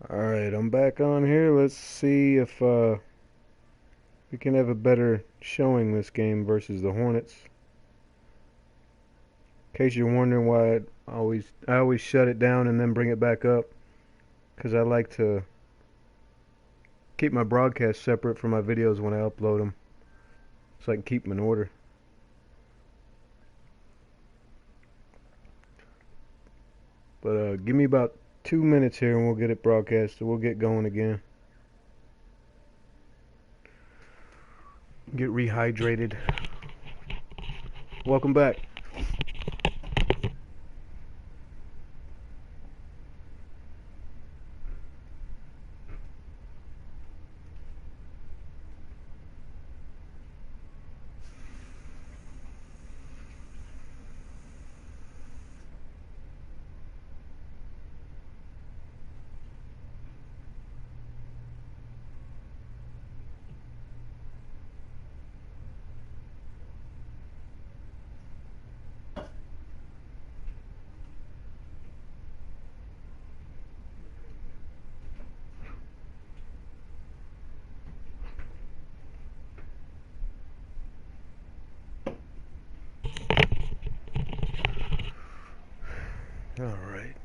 Alright, I'm back on here. Let's see if we can have a better showing this game versus the Hornets. In case you're wondering why I always shut it down and then bring it back up, because I like to keep my broadcast separate from my videos when I upload them, so I can keep them in order. But give me about 2 minutes here and we'll get it broadcasted. We'll get going again. Get rehydrated. Welcome back. All right.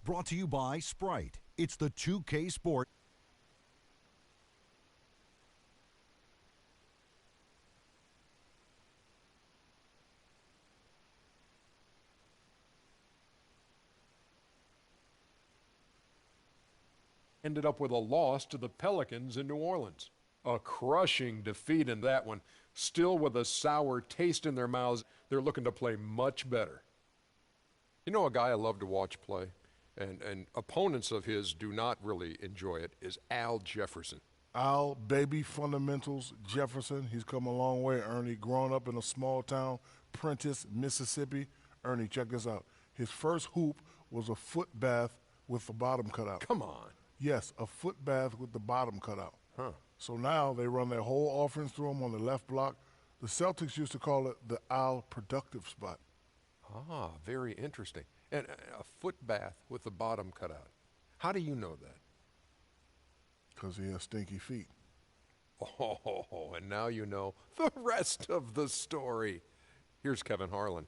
Brought to you by Sprite. It's the 2K Sport. Ended up with a loss to the Pelicans in New Orleans. A crushing defeat in that one. Still with a sour taste in their mouths, they're looking to play much better. You know, a guy I love to watch play, and opponents of his do not really enjoy it, is Al Jefferson. Al, baby fundamentals, Jefferson. He's come a long way, Ernie. Growing up in a small town, Prentice, Mississippi. Ernie, check this out. His first hoop was a foot bath with the bottom cut out. Come on. Yes, a foot bath with the bottom cut out. Huh. So now they run their whole offense through him on the left block. The Celtics used to call it the Al productive spot. Ah, very interesting. And a foot bath with the bottom cut out. How do you know that? Because he has stinky feet. Oh, and now you know the rest of the story. Here's Kevin Harlan.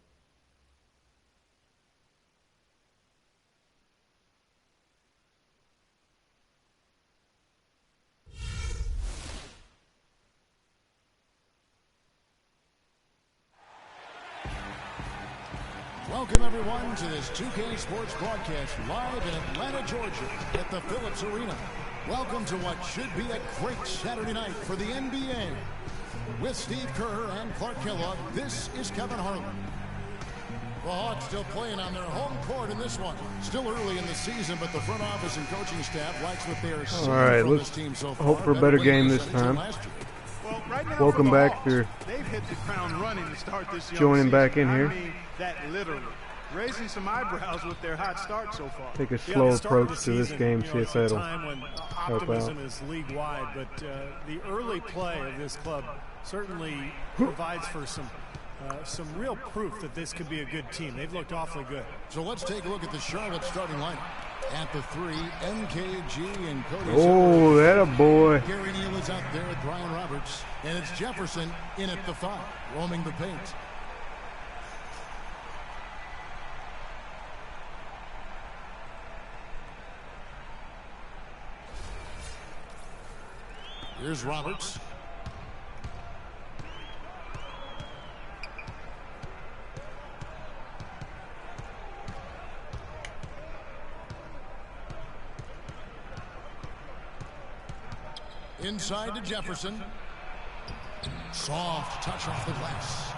Welcome, everyone, to this 2K Sports broadcast live in Atlanta, Georgia at the Phillips Arena. Welcome to what should be a great Saturday night for the NBA. With Steve Kerr and Clark Kellogg, this is Kevin Harlan. The Hawks still playing on their home court in this one. Still early in the season, but the front office and coaching staff likes what they are seeing from this team so far. Hope for a better game this time. Well, right now Welcome for the back Hawks, for they've hit the ground running to start this joining season. back in I here. mean that literally. raising some eyebrows with their hot start so far. Take a slow approach to this game, see if that'll time when help optimism out. is league-wide, but the early play of this club certainly provides for some real proof that this could be a good team. They've looked awfully good. So let's take a look at the Charlotte starting lineup. At the 3, MKG and Cody. Oh, that a boy. Gary Neal is out there at Brian Roberts. And it's Jefferson in at the 5, roaming the paint. Here's Roberts. Inside to Jefferson. Soft touch off the glass.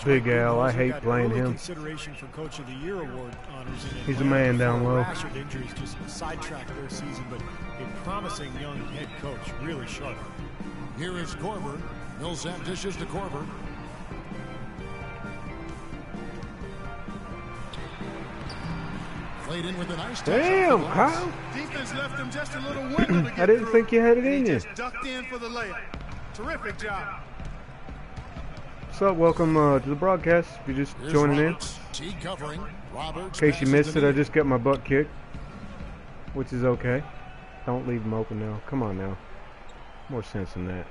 Big Al, I hate playing him. Consideration for Coach of the Year award honors. He's a man down low. Rashford injuries just sidetracked their season, but a promising young head coach, really sharp. Here is Korver. Millsap dishes to Korver. Played in with a nice touch. Damn, Kyle. Defense left them just a little window to get I didn't through, think you had it and he in you. just ducked in for the layup. Terrific job. What's up? Welcome to the broadcast. If you're just Here's joining in. Roberts. T covering. Roberts. In case you passes missed to it, I Neal. just got my butt kicked, which is okay. Don't leave them open now. Come on now. More sense than that.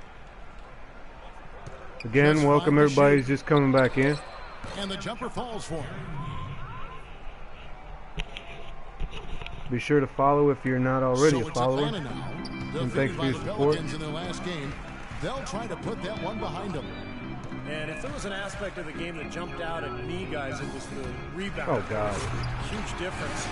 Again, Just welcome find the everybody who's shoot. just coming back in. And the jumper falls for him. Be sure to follow if you're not already So a it's follower. Atlanta now. And thanks Defeated for by your the support. Pelicans in their last game. They'll try to put that one behind them. And if there was an aspect of the game that jumped out at me, guys, it was the rebound. Oh, God. Huge difference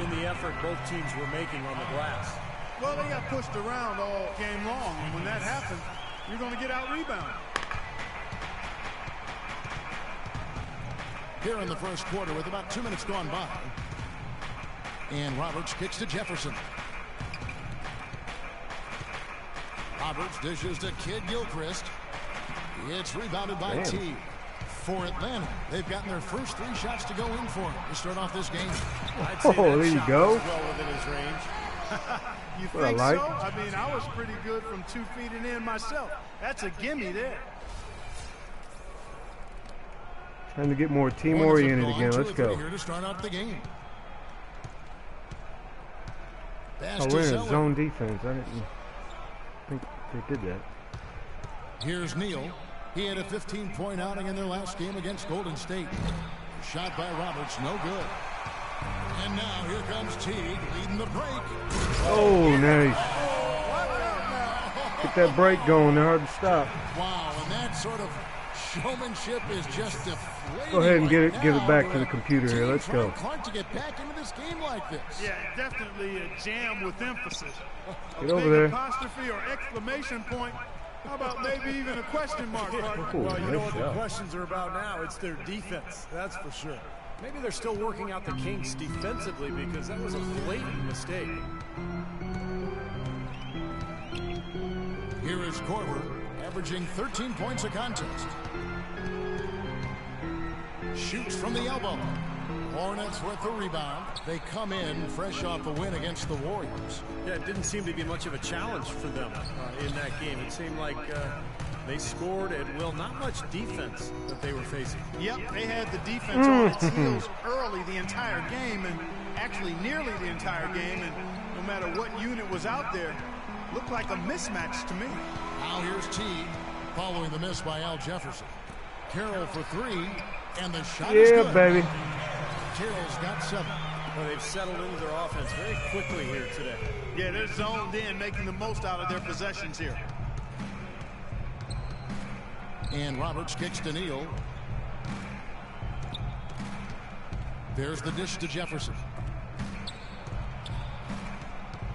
in the effort both teams were making on the glass. Well, they got pushed around all game long, and when that happens, you're going to get out-rebounded. Here in the first quarter with about 2 minutes gone by. And Roberts kicks to Jefferson. Roberts dishes to Kid Gilchrist. It's rebounded by Damn. T. For Atlanta, they've gotten their first 3 shots to go in for him to start off this game. I'd say Oh, that there you shot go. was well within his range. You What I think like. so? I mean, I was pretty good from 2 feet and in myself. That's a gimme there. Time to get more team Hornets have oriented gone again. 2 Let's or 3 go. Here to start out the game. Pass Oh, to we're in a Zeller. zone defense. I didn't think they did that. Here's Neal. He had a 15-point outing in their last game against Golden State. Shot by Roberts, no good. And now here comes Teague leading the break. Oh, nice. Get that break going. They're hard to stop. Wow, and that sort of showmanship is just deflating. Go ahead and right give it now. back to the computer here. Teague Let's go. trying Clark to get back into this game like this. Yeah, definitely a jam with emphasis. Get A over big there. apostrophe or exclamation point. How about maybe even a question mark, partner? Oh, Well, you know nice what the shot. questions are about now. It's their defense, that's for sure. Maybe they're still working out the kinks defensively because that was a blatant mistake. Here is Korver, averaging 13 points a contest. Shoots from the elbow. Hornets with the rebound. They come in fresh off a win against the Warriors. Yeah, it didn't seem to be much of a challenge for them in that game. It seemed like they scored at will. Not much defense that they were facing. Yep, they had the defense on its heels early the entire game, and actually nearly the entire game, and no matter what unit was out there, looked like a mismatch to me. Now here's T, following the miss by Al Jefferson. Carroll for 3, and the shot is Yeah, good. baby. Carroll's got 7. Well, they've settled into their offense very quickly here today. Yeah, they're zoned in, making the most out of their possessions here. And Roberts kicks to Neal. There's the dish to Jefferson.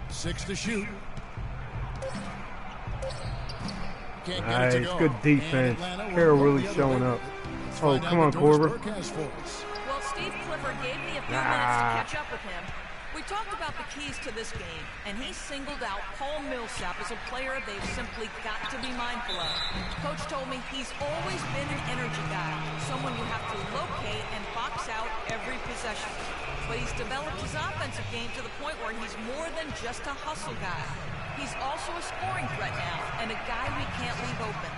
6 to shoot. Can't get it to Nice. go. Good And defense. Atlanta will Carroll go really the other showing way. up. Let's Oh, find come out on, what Doris Korver. Burke has for us. Well, Steve Clifford gave me a few minutes to catch up with him. We We talked about the keys to this game, and he singled out Paul Millsap as a player they've simply got to be mindful of. Coach told me he's always been an energy guy, someone you have to locate and box out every possession. But he's developed his offensive game to the point where he's more than just a hustle guy. He's also a scoring threat now, and a guy we can't leave open.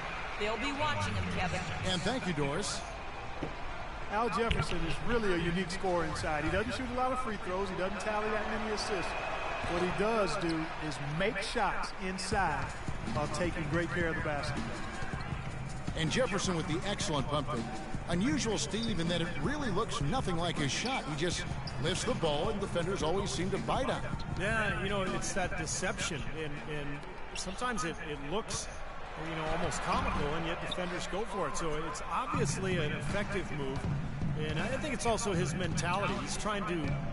They'll be watching him, Kevin. And thank you, Doris. Al Jefferson is really a unique scorer inside. He doesn't shoot a lot of free throws. He doesn't tally that many assists. What he does do is make shots inside while taking great care of the basketball. And Jefferson with the excellent pump fake. Unusual, Steve, in that it really looks nothing like his shot. He just lifts the ball, and defenders always seem to bite on it. Yeah, you know, it's that deception, and sometimes it looks, you know, almost comical, and yet defenders go for it. So it's obviously an effective move, and I think it's also his mentality. He's trying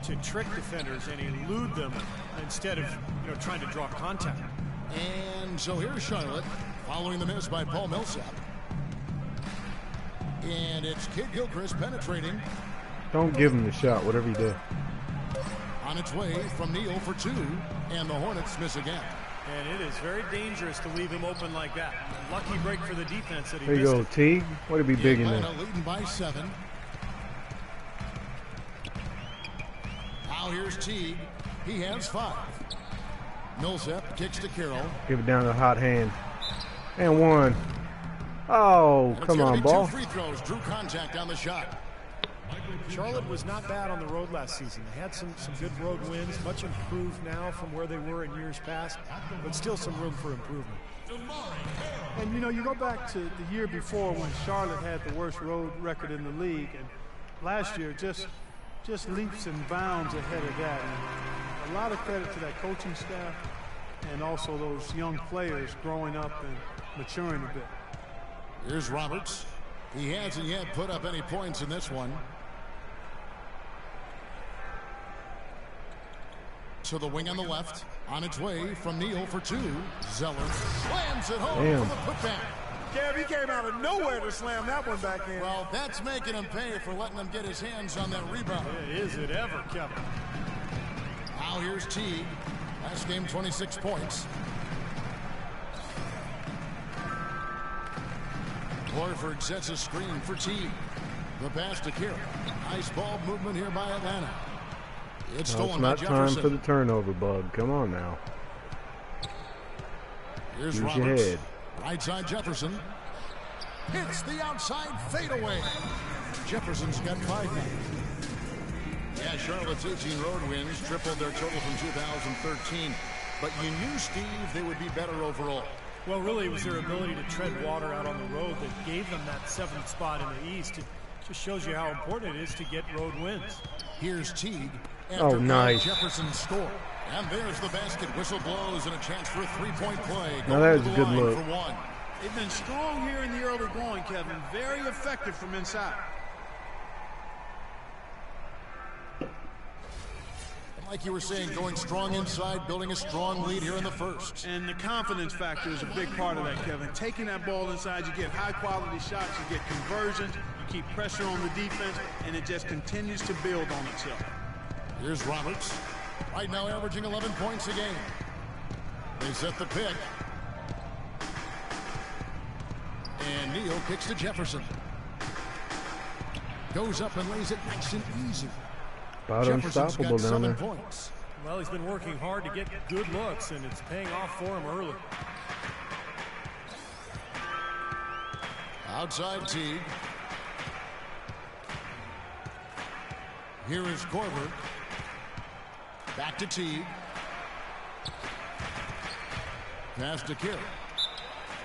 to trick defenders and elude them instead of, you know, trying to draw contact. And so here's Charlotte following the miss by Paul Millsap. And it's Kid Gilchrist penetrating. Don't give him the shot, whatever you do. On its way from Neal for two, and the Hornets miss again. And it is very dangerous to leave him open like that. Lucky break for the defense that he There you missed go, it. Teague. Way to be big in there. Atlanta leading by 7. Now here's Teague. He has 5. Millsap kicks to Carroll. Give it down to the hot hand. And one. Oh, And come on, it's gonna ball. be 2 free throws. Drew contact on the shot. Charlotte was not bad on the road last season. They had some good road wins, much improved now from where they were in years past, but still some room for improvement. And, you know, you go back to the year before when Charlotte had the worst road record in the league, and last year just leaps and bounds ahead of that. And a lot of credit to that coaching staff and also those young players growing up and maturing a bit. Here's Roberts. He hasn't yet put up any points in this one. To the wing on the left. On its way from Neal for 2. Zeller slams it home Damn. for the putback. Kev, he came out of nowhere to slam that one back in. Well, that's making him pay for letting him get his hands on that rebound. Is it ever, Kevin? Now here's Teague. Last game, 26 points. Horford sets a screen for Teague. The pass to Carroll. Nice ball movement here by Atlanta. It's No, stolen it's by not time Jefferson. for the turnover, bug. Come on now. Here's Use your Roberts. head. Right side Jefferson. Hits the outside fadeaway. Jefferson's got 5 now. Yeah, Charlotte's 18 road wins tripled their total from 2013. But you knew, Steve, they would be better overall. Well, really, it was their ability to tread water out on the road that gave them that 7th spot in the East. It just shows you how important it is to get road wins. Here's Teague. Oh, nice. Jefferson score. And there's the basket. Whistle blows and a chance for a 3-point play. Now Going that to was the a good line look. for 1. They've been strong here in the early going, Kevin. Very effective from inside. Like you were saying, going strong inside, building a strong lead here in the first. And the confidence factor is a big part of that, Kevin. Taking that ball inside, you get high-quality shots, you get conversions, you keep pressure on the defense, and it just continues to build on itself. Here's Roberts. Right now averaging 11 points a game. They set the pick. And Neal kicks to Jefferson. Goes up and lays it nice and easy. About Jefferson's unstoppable got down 7 there. points. Well, he's been working hard to get good looks, and it's paying off for him early. Outside Teague. Here is Korver. Back to Teague. Pass to Carroll.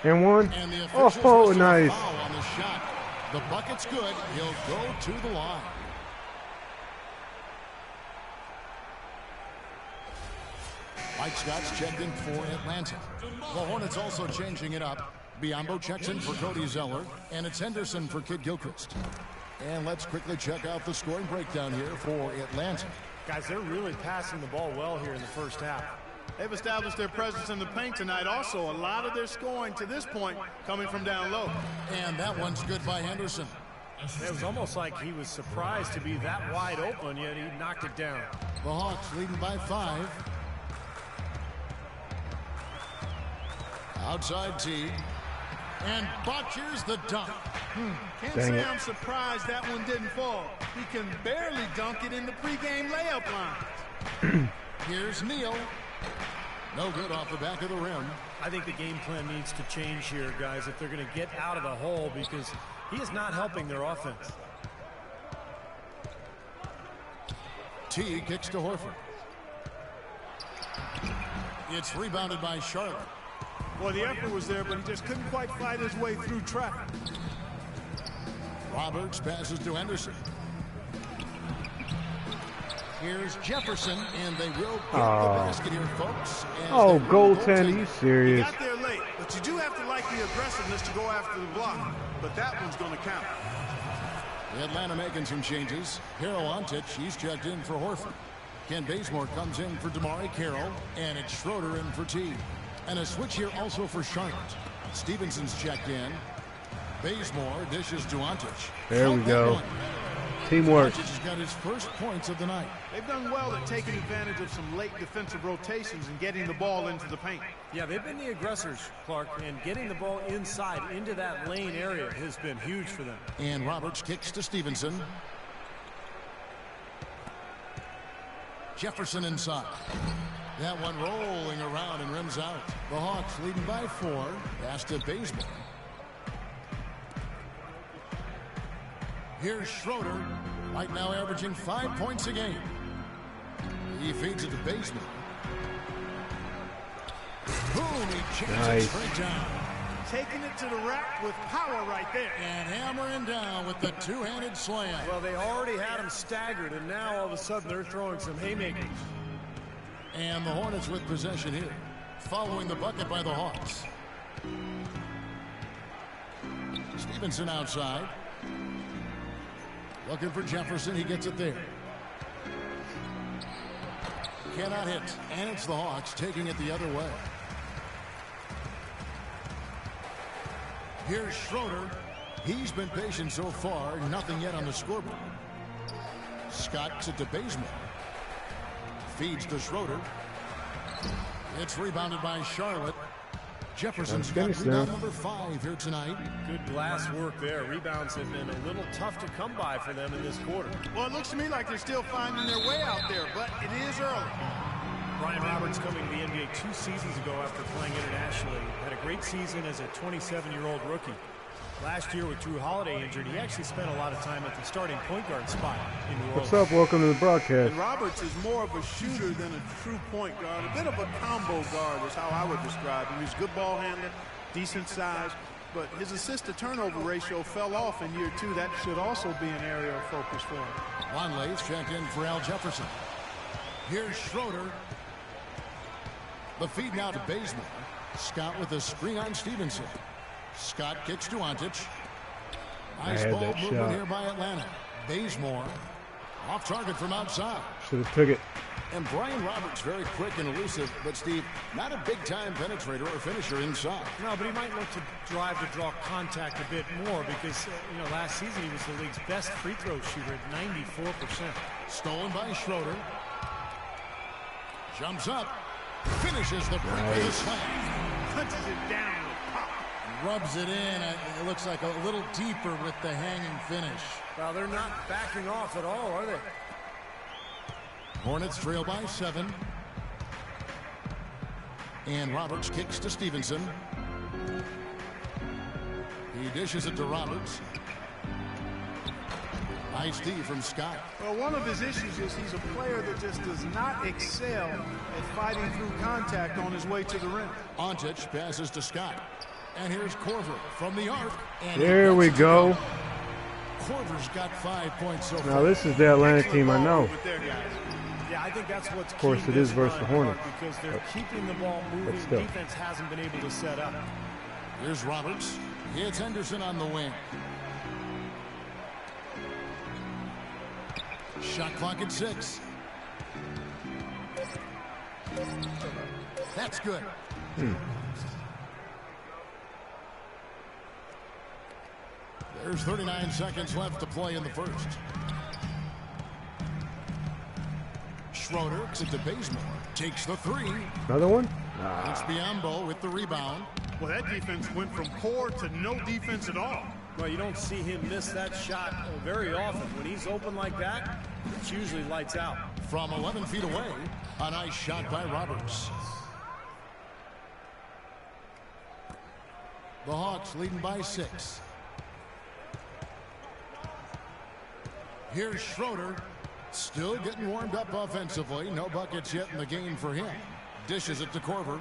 And one. And the officials Oh, whistle a nice. foul on the shot. The bucket's good. He'll go to the line. Mike Scott's checked in for Atlanta. The Hornets also changing it up. Biombo checks in for Cody Zeller, and it's Henderson for Kid Gilchrist. And let's quickly check out the scoring breakdown here for Atlanta. Guys, they're really passing the ball well here in the first half. They've established their presence in the paint tonight. Also, a lot of their scoring to this point coming from down low. And that one's good by Henderson. It was almost like he was surprised to be that wide open, yet he knocked it down. The Hawks leading by 5. Outside T. And botches the dunk. Can't Dang say it. I'm surprised that one didn't fall. He can barely dunk it in the pregame layup line. Here's Neal. No good off the back of the rim. I think the game plan needs to change here, guys, if they're going to get out of the hole, because he is not helping their offense. T kicks to Horford. It's rebounded by Charlotte. Well, the effort was there, but he just couldn't quite fight his way through traffic. Roberts passes to Henderson. Here's Jefferson, and they will get the basket here, folks. Oh, goaltend, he's He serious. got there late, but you do have to like the aggressiveness to go after the block. But that one's going to count. Atlanta making some changes. Carroll Ontich, he's checked in for Horford. Ken Bazemore comes in for Damari Carroll, and it's Schroeder in for T. And a switch here also for Charlotte. Stevenson's checked in. Bazemore dishes to Ontich. There we Count that go. one. Teamwork. Ontich has got his first points of the night. They've done well at taking advantage of some late defensive rotations and getting the ball into the paint. Yeah, they've been the aggressors, Clark, and getting the ball inside into that lane area has been huge for them. And Roberts kicks to Stevenson. Jefferson inside. That one rolling around and rims out. The Hawks leading by 4. Pass to Bazemore. Here's Schroeder. Right now averaging 5 points a game. He feeds it to Bazemore. Boom, he jams it straight down. Taking it to the rack with power right there. And hammering down with the two-handed slam. Well, they already had him staggered, and now all of a sudden they're throwing some haymakers. And the Hornets with possession here, following the bucket by the Hawks. Stevenson outside. Looking for Jefferson. He gets it there. Cannot hit. And it's the Hawks taking it the other way. Here's Schroeder. He's been patient so far. Nothing yet on the scoreboard. Scott to Bazemore. Feeds to Schroeder. It's rebounded by Charlotte. Jefferson's got rebound number 5 here tonight. Good glass work there. Rebounds have been a little tough to come by for them in this quarter. Well, it looks to me like they're still finding their way out there, but it is early. Brian Roberts coming to the NBA 2 seasons ago after playing internationally. Had a great season as a 27-year-old rookie. Last year with Drew Holiday injured, he actually spent a lot of time at the starting point guard spot in New Orleans. What's up? Welcome to the broadcast. And Roberts is more of a shooter than a true point guard. A bit of a combo guard is how I would describe him. He's a good ball handler, decent size, but his assist-to-turnover ratio fell off in year 2. That should also be an area of focus for him. Longley's checked in for Al Jefferson. Here's Schroeder. The feed now to Bazemore. Scott with a screen on Stevenson. Scott kicks to Ontich. Nice ball movement shot here by Atlanta. Bazemore off target from outside. Should have took it. And Brian Roberts very quick and elusive, but Steve, not a big-time penetrator or finisher inside. No, but he might look to drive to draw contact a bit more because, last season he was the league's best free throw shooter at 94%. Stolen by Schroeder. Jumps up. Finishes the break with a slam. Punches it down. Rubs it in. It looks like a little deeper with the hanging finish. Well, they're not backing off at all, are they? Hornets trail by 7. And Roberts kicks to Stevenson. He dishes it to Roberts. Nice D from Scott. Well, one of his issues is he's a player that just does not excel at fighting through contact on his way to the rim. Ontich passes to Scott. And here's Korver from the arc. And there we go. Korver's got 5 points so far. Now this is the Atlanta team I know. Yeah, I think that's what's Of course it is versus the Hornets. because they're keeping the ball moving. still. Defense hasn't been able to set up. Here's Roberts. It's Henderson on the wing. Shot clock at 6. That's good. There's 39 seconds left to play in the first. Schroeder to Bazemore. Takes the three. Another one? It's Biyombo with the rebound. Well, that defense went from poor to no defense at all. Well, you don't see him miss that shot very often. When he's open like that, it's usually lights out. From 11 feet away, a nice shot by Roberts. The Hawks leading by 6. Here's Schroeder. Still getting warmed up offensively. No buckets yet in the game for him. Dishes it to Korver.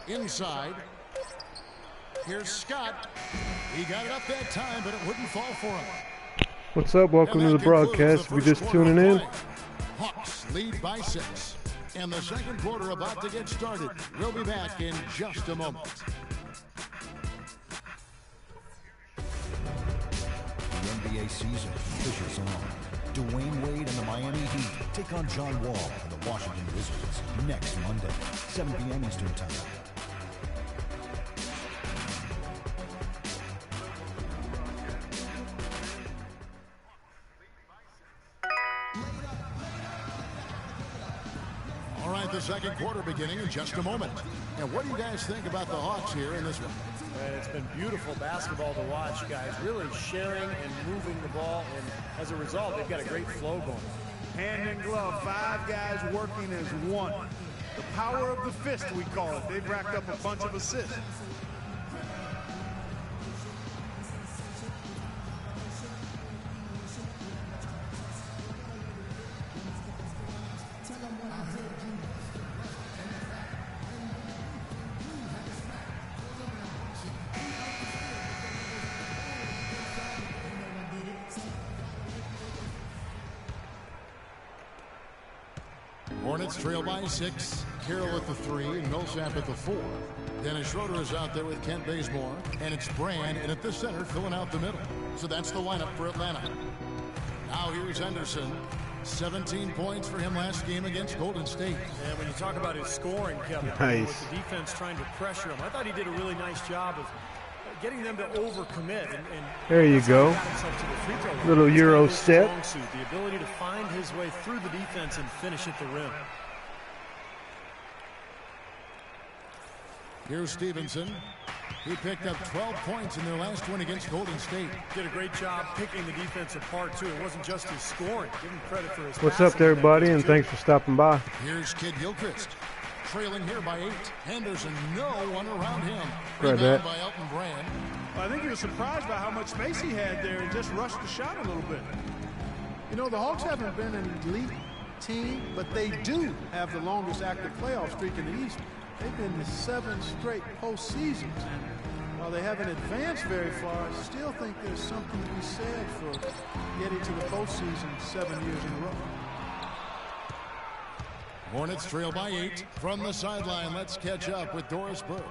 Inside. Here's Scott. He got it up that time, but it wouldn't fall for him. What's up? Welcome to the broadcast. If you're just tuning in. Hawks lead by 6. And the second quarter about to get started. We'll be back in just a moment. The NBA season pushes on. Dwayne Wade and the Miami Heat take on John Wall and the Washington Wizards next Monday, 7 p.m. Eastern Time. All right, the second quarter beginning in just a moment. And what do you guys think about the Hawks here in this one? It's been beautiful basketball to watch, guys. Really sharing and moving the ball, and as a result, they've got a great flow going. Hand in glove, 5 guys working as one. The power of the fist, we call it. They've racked up a bunch of assists. Hornets trail by 6. Carroll at the 3 and Millsap at the 4. Dennis Schroeder is out there with Kent Bazemore. And it's Brand and at the center filling out the middle. So that's the lineup for Atlanta. Now here's Henderson. 17 points for him last game against Golden State. And when you talk about his scoring, Kevin, Nice. with the defense trying to pressure him, I thought he did a really nice job of getting them to overcommit. And There you go. Little Euro step. The ability to find his way through the defense and finish at the rim. Here's Stevenson. He picked up 12 points in their last win against Golden State. Did a great job picking the defense apart, too. It wasn't just his scoring. Give him credit for his What's up, everybody, and thanks for stopping by. Here's Kid Gilchrist. Trailing here by 8. Henderson, no one around him. Grab Rebound that. by Elton Brand. Well, I think he was surprised by how much space he had there and just rushed the shot a little bit. You know, the Hawks haven't been an elite team, but they do have the longest active playoff streak in the East. They've been to 7 straight postseasons. And while they haven't advanced very far, I still think there's something to be said for getting to the postseason 7 years in a row. Hornets trail by 8. From the sideline, let's catch up with Doris Burke.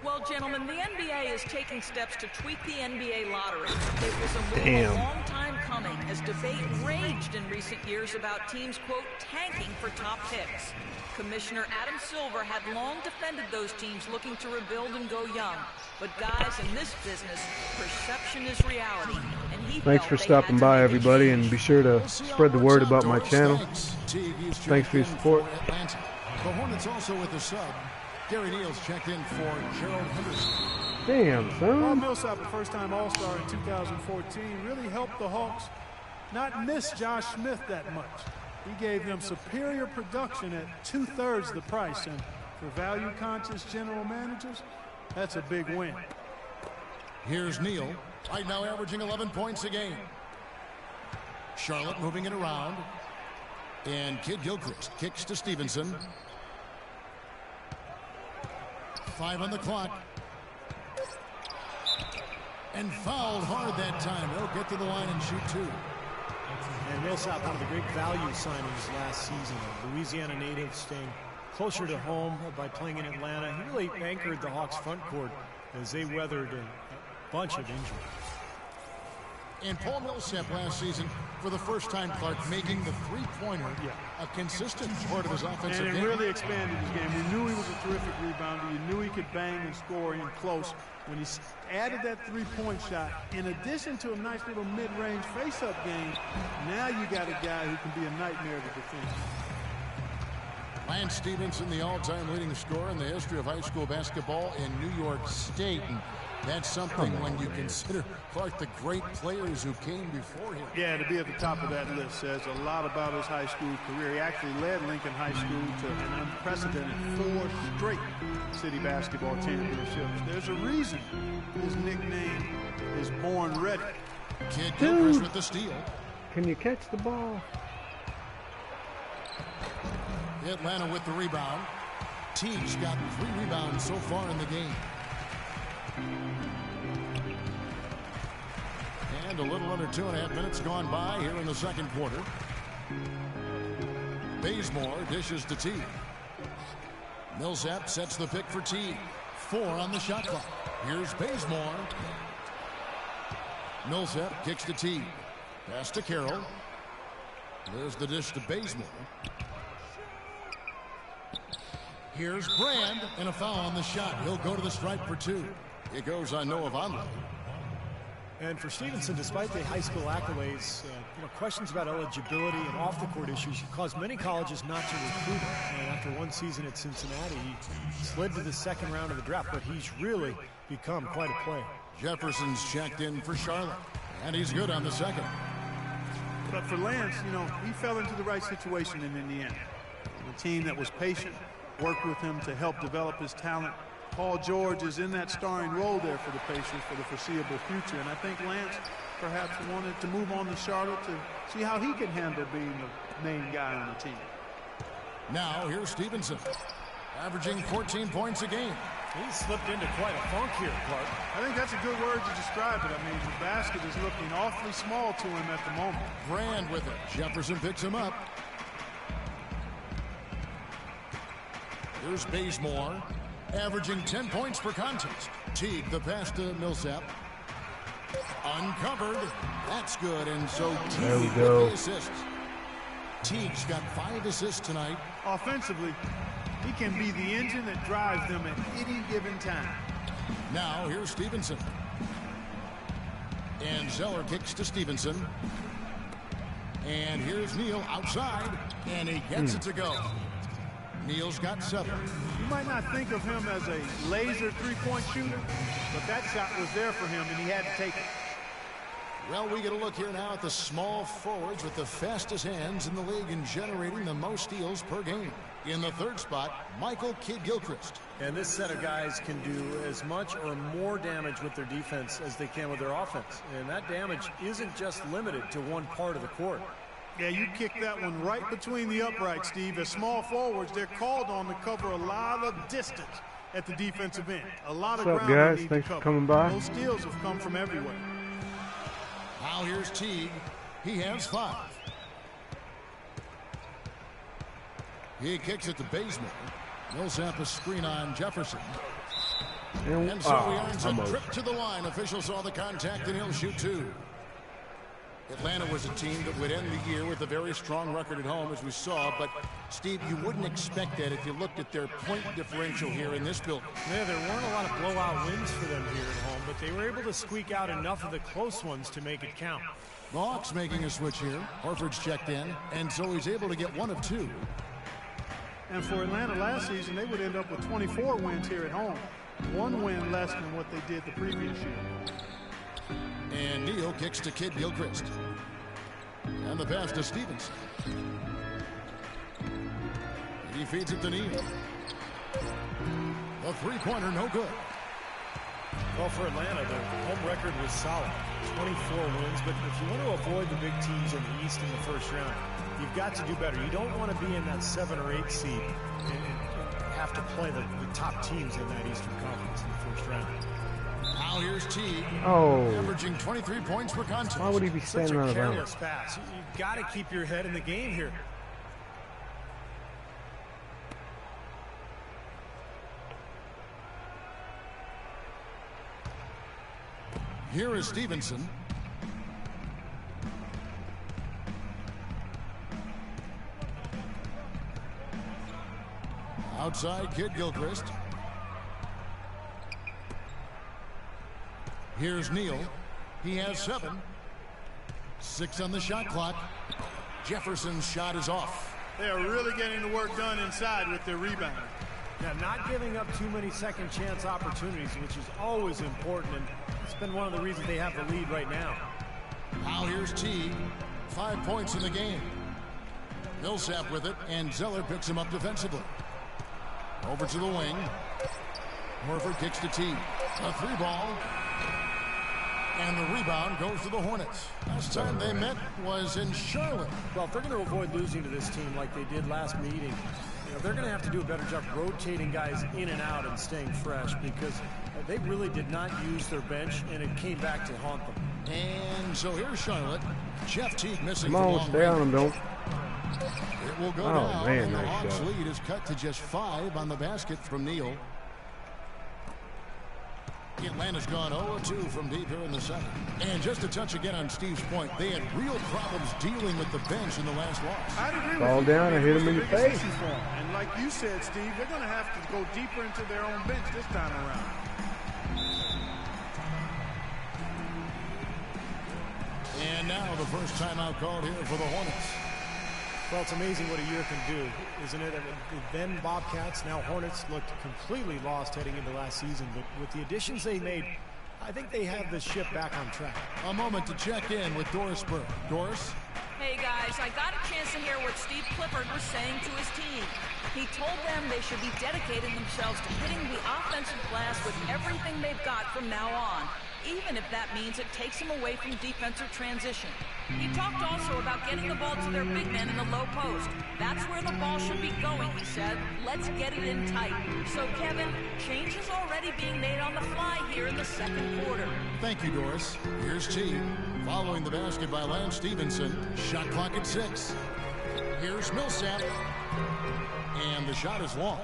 Well, gentlemen, the NBA is taking steps to tweak the NBA lottery. It was a move Damn. a long time coming as debate raged in recent years about teams, quote, tanking for top picks. Commissioner Adam Silver had long defended those teams looking to rebuild and go young. But guys, in this business, perception is reality. And he Thanks for felt they stopping had to by, make a everybody, change. and be sure to spread the word about my channel. Thanks for your support. The Hornets also with the sub. Gary Neal's checked in for Gerald Henderson. Damn, Paul son. Millsap, a first-time All-Star in 2014, really helped the Hawks not miss Josh Smith that much. He gave them superior production at 2/3 the price, and for value-conscious general managers, that's a big win. Here's Neal, right now averaging 11 points a game. Charlotte moving it around. And Kid Gilchrist kicks to Stevenson. 5 on the clock. And fouled hard that time. They'll get to the line and shoot 2. And Millsap, one of the great value signings last season. A Louisiana native staying closer to home by playing in Atlanta. He really anchored the Hawks front court as they weathered a bunch of injuries. And Paul Millsap last season, for the first time, Clark, making the three-pointer a consistent part of his offensive And it game. really expanded his game. We knew he was a terrific rebounder. You knew he he could bang and score in close. When he added that three-point shot, in addition to a nice little mid-range face-up game, now you got a guy who can be a nightmare to defend. Lance Stephenson, the all-time leading scorer in the history of high school basketball in New York State. And that's something when you consider, Clark, the great players who came before him. Yeah, to be at the top of that list says a lot about his high school career. He actually led Lincoln High School to an unprecedented 4 straight city basketball championships. There's a reason his nickname is Born Ready. Kid Gilchrist with the steal. Can you catch the ball? Atlanta with the rebound. Teague's got 3 rebounds so far in the game. And a little under 2.5 minutes gone by here in the second quarter. Bazemore dishes to Teague. Millsap sets the pick for Teague. 4 on the shot clock. Here's Bazemore. Millsap kicks to Teague. Pass to Carroll. There's the dish to Bazemore. Here's Brand, and a foul on the shot. He'll go to the stripe for 2. It goes on Noah Vonleh. And for Stevenson, despite the high school accolades, questions about eligibility and off-the-court issues caused many colleges not to recruit him. And after 1 season at Cincinnati, he slid to the second round of the draft, but he's really become quite a player. Jefferson's checked in for Charlotte, and he's good on the second. But for Lance, he fell into the right situation in Indiana. A team that was patient, worked with him to help develop his talent. Paul George is in that starring role there for the Pacers for the foreseeable future. And I think Lance perhaps wanted to move on to Charlotte to see how he can handle being the main guy on the team. Now here's Stevenson, averaging 14 points a game. He slipped into quite a funk here, Clark. I think that's a good word to describe it. I mean, the basket is looking awfully small to him at the moment. Brand with it. Jefferson picks him up. Here's Bazemore, averaging 10 points per contest. Teague, the pass to Millsap. Uncovered. That's good. And so Teague with the assists. Teague's got 5 assists tonight. Offensively, he can be the engine that drives them at any given time. Now here's Stevenson. And Zeller kicks to Stevenson. And here's Neal outside. And he gets it to go. Neal's got 7. You might not think of him as a laser three-point shooter, but that shot was there for him, and he had to take it. Well, we get a look here now at the small forwards with the fastest hands in the league and generating the most steals per game. In the 3rd spot, Michael Kidd-Gilchrist. And this set of guys can do as much or more damage with their defense as they can with their offense. And that damage isn't just limited to one part of the court. Yeah, you kicked that one right between the uprights, Steve. As small forwards, they're called on to cover a lot of distance at the defensive end. A lot of What's up, ground guys? Thanks for coming by. Those steals have come from everywhere. Now here's Teague. He has 5. He kicks it to Bazemore. Millsap a screen on Jefferson. And so he earns a trip to the line. Officials saw the contact, and he'll shoot 2. Atlanta was a team that would end the year with a very strong record at home, as we saw. But, Steve, you wouldn't expect that if you looked at their point differential here in this building. Yeah, there weren't a lot of blowout wins for them here at home, but they were able to squeak out enough of the close ones to make it count. The Hawks making a switch here. Horford's checked in, and so he's able to get 1 of 2. And for Atlanta last season, they would end up with 24 wins here at home. 1 win less than what they did the previous year. And Neal kicks to Kidd-Gilchrist. And the pass to Stevenson. He feeds it to Neal. The 3-pointer, no good. Well, for Atlanta, their home record was solid. 24 wins, but if you want to avoid the big teams in the East in the first round, you've got to do better. You don't want to be in that 7 or 8 seed and have to play the top teams in that Eastern Conference in the first round. Now here's Teague, averaging 23 points per contest. Why would he be standing Such on a the careless pass. You've got to keep your head in the game here. Here is Stevenson. Outside, Kidd-Gilchrist. Here's Neal. He has 7. 6 on the shot clock. Jefferson's shot is off. They are really getting the work done inside with their rebound. Yeah, not giving up too many second chance opportunities, which is always important, and it's been one of the reasons they have the lead right now. Now here's Teague. 5 points in the game. Millsap with it, and Zeller picks him up defensively. Over to the wing. Horford kicks to Teague. A 3-ball. And the rebound goes to the Hornets. Last time they met was in Charlotte. Well, if they're going to avoid losing to this team like they did last meeting, they're going to have to do a better job rotating guys in and out and staying fresh, because they really did not use their bench, and it came back to haunt them. And so here's Charlotte. Jeff Teague missing. Come on, stay on him, don't. It will go down, man, and the nice Hawks shot. lead is cut to just 5 on the basket from Neal. Atlanta's gone 0-2 from deep here in the second. And just a touch again on Steve's point, they had real problems dealing with the bench in the last loss. I'd agree Fall with you. down and hit him in the Biggest face. issue for 'em. And like you said, Steve, they're going to have to go deeper into their own bench this time around. And now the first timeout called here for the Hornets. Well, it's amazing what a year can do, isn't it? I mean, then Bobcats, now Hornets, looked completely lost heading into last season. But with the additions they made, I think they have the ship back on track. A moment to check in with Doris Burke. Doris? Hey guys, I got a chance to hear what Steve Clifford was saying to his team. He told them they should be dedicating themselves to hitting the offensive glass with everything they've got from now on, even if that means it takes them away from defensive transition. He talked also about getting the ball to their big men in the low post. That's where the ball should be going, he said. Let's get it in tight. So, Kevin, change is already being made on the fly here in the second quarter. Thank you, Doris. Here's Teague. Following the basket by Lance Stevenson. Shot clock at 6. Here's Millsap. And the shot is long.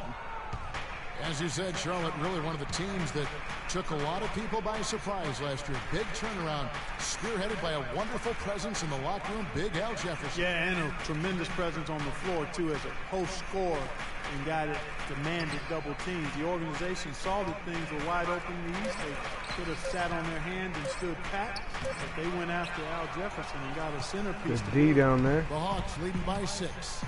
As you said, Charlotte really one of the teams that took a lot of people by surprise last year. Big turnaround, spearheaded by a wonderful presence in the locker room, Big Al Jefferson. Yeah, and a tremendous presence on the floor, too, as a post scorer and guy that demanded double teams. The organization saw that things were wide open in the East. They could have sat on their hands and stood pat, but they went after Al Jefferson and got a centerpiece. Good D down there. The Hawks leading by 6.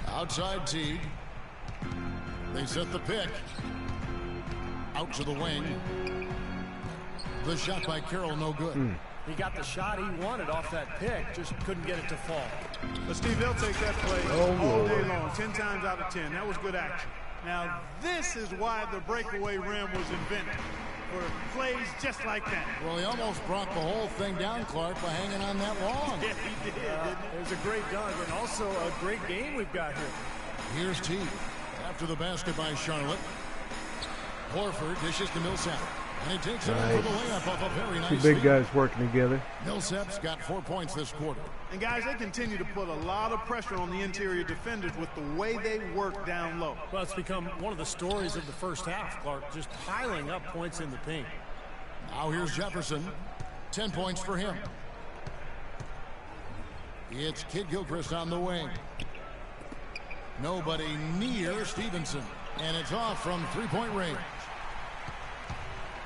Outside Teague. They set the pick. Out to the wing. The shot by Carroll, no good. He got the shot he wanted off that pick, just couldn't get it to fall. But Steve, they'll take that play all day long, 10 times out of 10. That was good action. Now, this is why the breakaway rim was invented, for plays just like that. Well, he almost brought the whole thing down, Clark, by hanging on that long. Yeah, he did, didn't he? There's a great dunk and also a great game we've got here. Here's Teague. After the basket by Charlotte. Horford dishes to Millsap. And he takes it in for the layup off a very nice Two big lead. guys working together. Millsap's got 4 points this quarter. And guys, they continue to put a lot of pressure on the interior defenders with the way they work down low. Well, it's become one of the stories of the first half, Clark, just piling up points in the paint. Now here's Jefferson. 10 points for him. It's Kid Gilchrist on the wing. Nobody near Stevenson. And it's off from three-point range.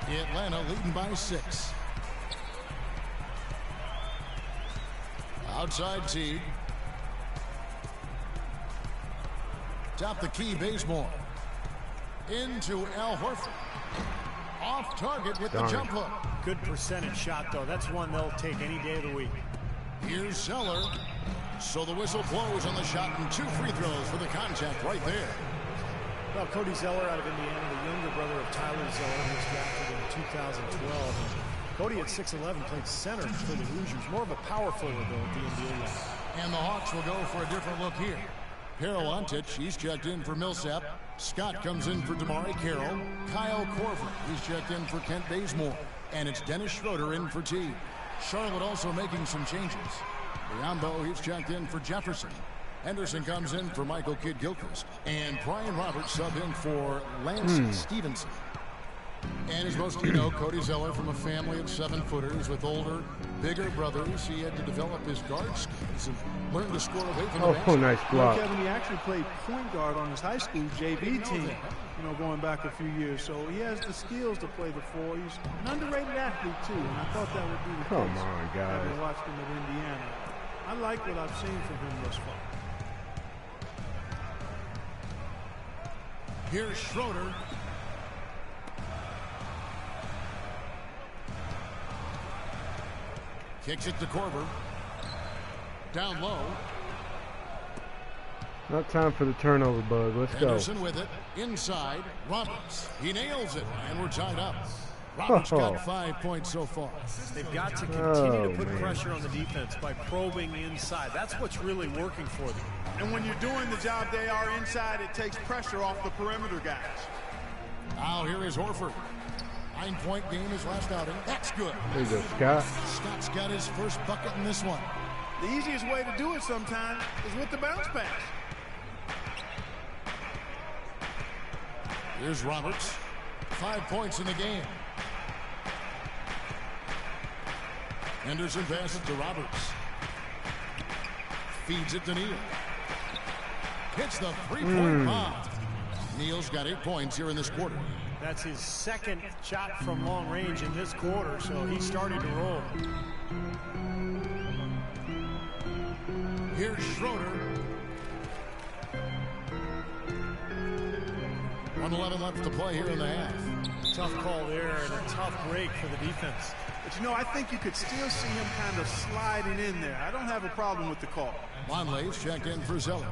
Atlanta leading by 6. Outside Teague. Top the key, Bazemore. Into Al Horford. Off target with the jump hook. Good percentage shot, though. That's one they'll take any day of the week. Here's Zeller. So the whistle blows on the shot and 2 free throws for the contact right there. Well, Cody Zeller out of Indiana, the younger brother of Tyler Zeller, who was drafted in 2012. And Cody at 6'11" played center for the Hoosiers. More of a power forward, though, at the NBA level. And the Hawks will go for a different look here. Carroll Ontich, he's checked in for Millsap. Scott comes in for Damari Carroll. Kyle Korver, he's checked in for Kent Bazemore. And it's Dennis Schroeder in for Teague. Charlotte also making some changes. Biombo, he's checked in for Jefferson. Henderson comes in for Michael Kidd-Gilchrist. And Brian Roberts sub in for Lance Stevenson. And as most of you know, Cody Zeller from a family of 7-footers with older, bigger brothers. He had to develop his guard skills and learn to score away from the basket. Oh, nice block. Kevin, he actually played point guard on his high school JV team, you know, going back a few years. So he has the skills to play the 4. He's an underrated athlete, too, and I thought that would be the case. Come on, guys. Having watched him at Indiana. I like what I've seen from him thus far. Here's Schroeder. Kicks it to Korver. Down low. Not time for the turnover bug. Let's go. Anderson with it. Inside. Roberts. He nails it. And we're tied up. Roberts got 5 points so far. They've got to continue to put pressure on the defense by probing inside. That's what's really working for them. And when you're doing the job they are inside, it takes pressure off the perimeter guys. Now here is Horford. 9-point game his last outing. That's good. There you go, Scott. Scott's got his first bucket in this one. The easiest way to do it sometimes is with the bounce pass. Here's Roberts. 5 points in the game. Henderson passes to Roberts. Feeds it to Neal. Hits the three-point bomb. Neal's got 8 points here in this quarter. That's his second shot from long range in this quarter, so he's starting to roll. Here's Schroeder. 1:11 left to play here in the half. Tough call there and a tough break for the defense. But, you know, I think you could still see him kind of sliding in there. I don't have a problem with the call. Lonley's checked in for Zeller.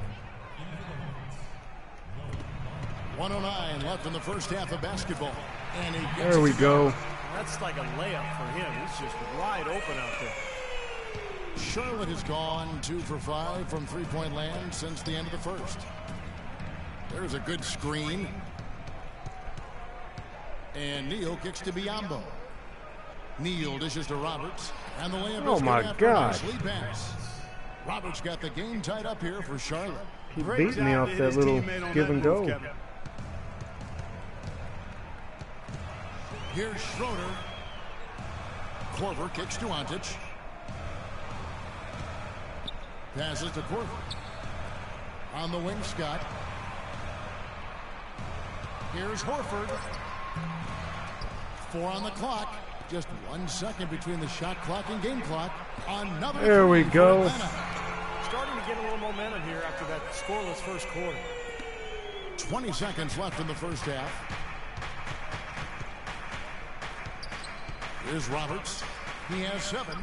1:09 left in the first half of basketball. And he gets There we go. That's like a layup for him. He's just wide open out there. Charlotte has gone 2 for 5 from three-point land since the end of the first. There's a good screen. And Neal kicks to Biyombo. Neal dishes to Roberts. And the layup Oh, is my good after God. a nice lead pass. Roberts got the game tied up here for Charlotte. He beat me off that little give and go. Here's Schroeder. Korver kicks to Ontic. Passes to Korver. On the wing, Scott. Here's Horford. 4 on the clock. Just 1 second between the shot clock and game clock. Another There we three for go. Atlanta. Starting to get a little momentum here after that scoreless first quarter. 20 seconds left in the first half. Here's Roberts. He has 7.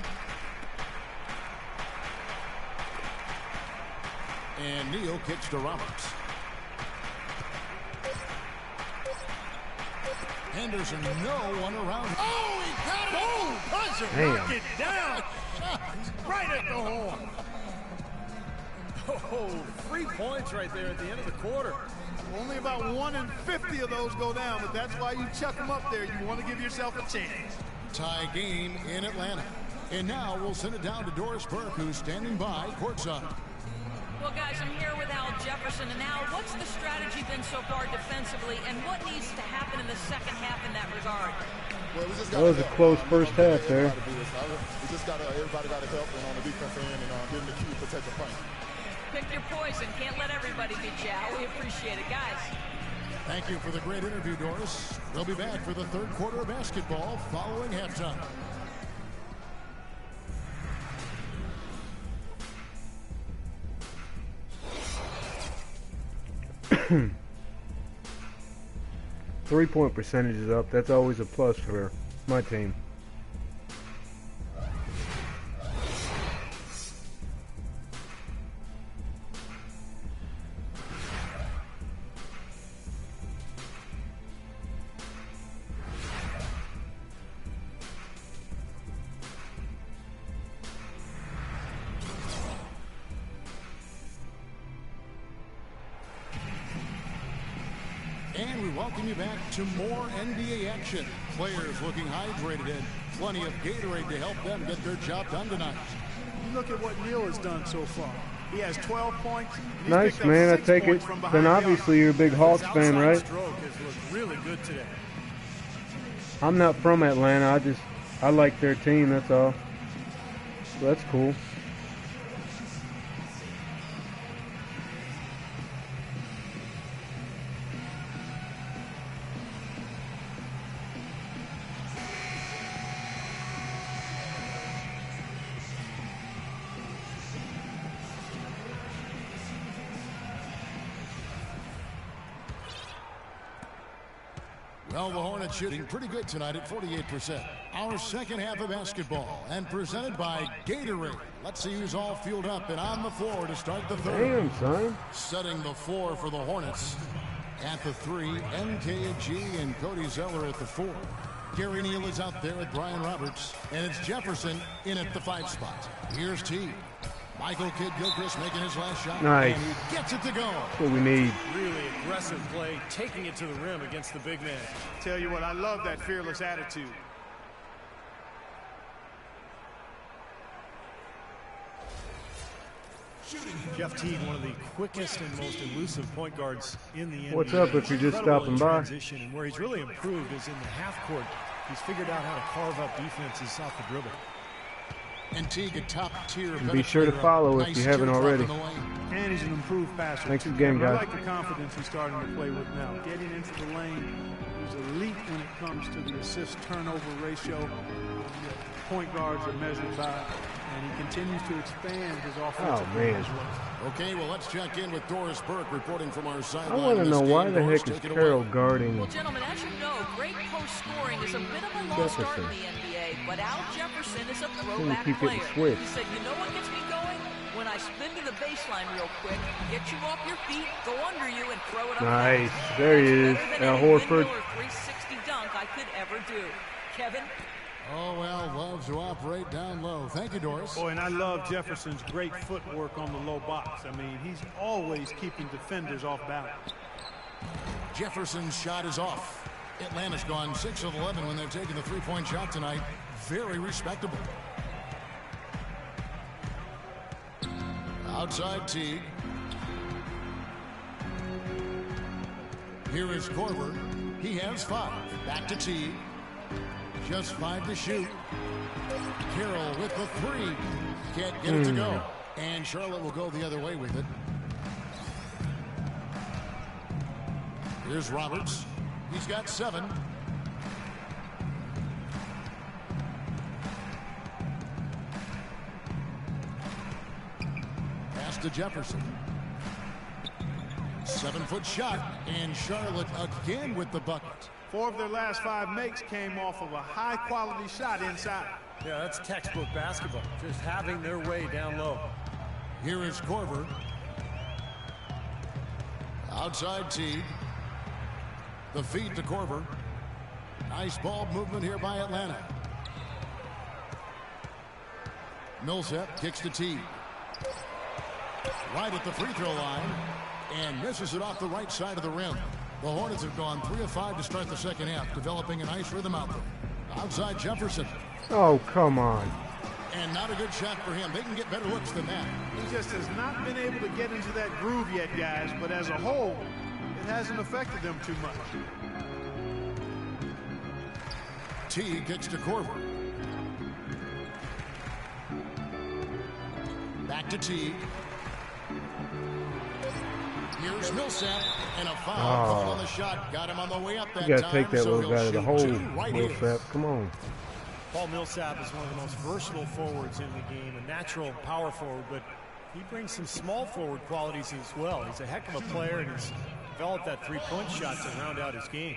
And Neal kicks to Roberts. Henderson, no one around. Oh, he got it! Oh, punch him! Damn. Knock it down! Right at the horn. Oh, 3 points right there at the end of the quarter. Only about 1 in 50 of those go down, but that's why you chuck them up there. You want to give yourself a chance. Tie game in Atlanta. And now we'll send it down to Doris Burke, who's standing by courtside. Well, guys, I'm here with Al Jefferson. And Al, what's the strategy been so far defensively, and what needs to happen in the second half in that regard? Well, we just That was a close first half there. We just got everybody got to help and on the defensive end and give them the key to protect the paint. Pick your poison. Can't let everybody beat you, Al. We appreciate it, guys. Thank you for the great interview, Doris. They'll be back for the third quarter of basketball following halftime. 3-point percentage is up. That's always a plus for my team. And we welcome you back to more NBA action. Players looking hydrated and plenty of Gatorade to help them get their job done tonight. You look at what Neal has done so far. He has 12 points. He's Nice, picked up man. I 6 take it. points from behind Then the arc. obviously you're a big Hawks fan, Outside right? stroke has looked really good today. I'm not from Atlanta. I like their team. That's all. So that's cool. Well, the Hornets shooting pretty good tonight at 48%. Our second half of basketball, and presented by Gatorade. Let's see who's all fueled up and on the floor to start the third. Damn, son. Setting the floor for the Hornets. At the 3, NKG and Cody Zeller at the 4. Gary Neal is out there with Brian Roberts. And it's Jefferson in at the 5 spot. Here's T. Michael Kidd-Gilchrist making his last shot. Nice. And he gets it to go. That's what we need. Really aggressive play, taking it to the rim against the big man. Tell you what, I love that fearless attitude. Jeff Teague, one of the quickest and most elusive point guards in the NBA. What's up if you're just Incredible stopping in by? transition, and where he's really improved is in the half court. He's figured out how to carve up defenses off the dribble. And Teague, a top tier. And be sure to follow if you haven't already. And he's an improved passer. Thanks again, I guys. like the confidence he's starting to play with now. Getting into the lane, he's elite when it comes to the assist-turnover ratio. The point guards are measured by, and he continues to expand his offensive man. as well. Okay, well, let's check in with Doris Burke reporting from our I sideline. want to know This why game, the Doris, heck is take it Carroll away. guarding Well, gentlemen, as you know, great post scoring is a bit of a lost art in the NBA, but Al Jefferson is a throwback keep getting player. switched. He said, you know what gets me going? When I spin to the baseline real quick, get you off your feet, go under you, and throw it up. Nice. There he is. Better than Al any Horford. windmill or 360 dunk I could ever do. Kevin? Oh, well, loves to operate down low. Thank you, Doris. Boy, and I love Jefferson's great footwork on the low box. I mean, he's always keeping defenders off balance. Jefferson's shot is off. Atlanta's gone 6 of 11 when they've taken the three-point shot tonight. Very respectable. Outside Teague. Here is Korver. He has 5. Back to Teague. Just 5 to shoot. Carroll with the 3. Can't get it to go. And Charlotte will go the other way with it. Here's Roberts. He's got 7. Pass to Jefferson. 7-foot shot. And Charlotte again with the bucket. 4 of their last 5 makes came off of a high-quality shot inside. Yeah, that's textbook basketball. Just having their way down low. Here is Korver. Outside Teague. The feed to Korver. Nice ball movement here by Atlanta. Millsap kicks to Teague. Right at the free throw line. And misses it off the right side of the rim. The Hornets have gone 3 of 5 to start the second half, developing a nice rhythm out there. Outside Jefferson. Oh, come on. And not a good shot for him. They can get better looks than that. He just has not been able to get into that groove yet, guys, but as a whole, it hasn't affected them too much. T kicks to Korver. Back to T. Here's Millsap, and a foul called on the shot. Got him on the way up that time. You got to take that little guy to the hole, right Millsap. Come on. Paul Millsap is one of the most versatile forwards in the game, a natural power forward, but he brings some small forward qualities as well. He's a heck of a player, and he's developed that three-point shot to round out his game.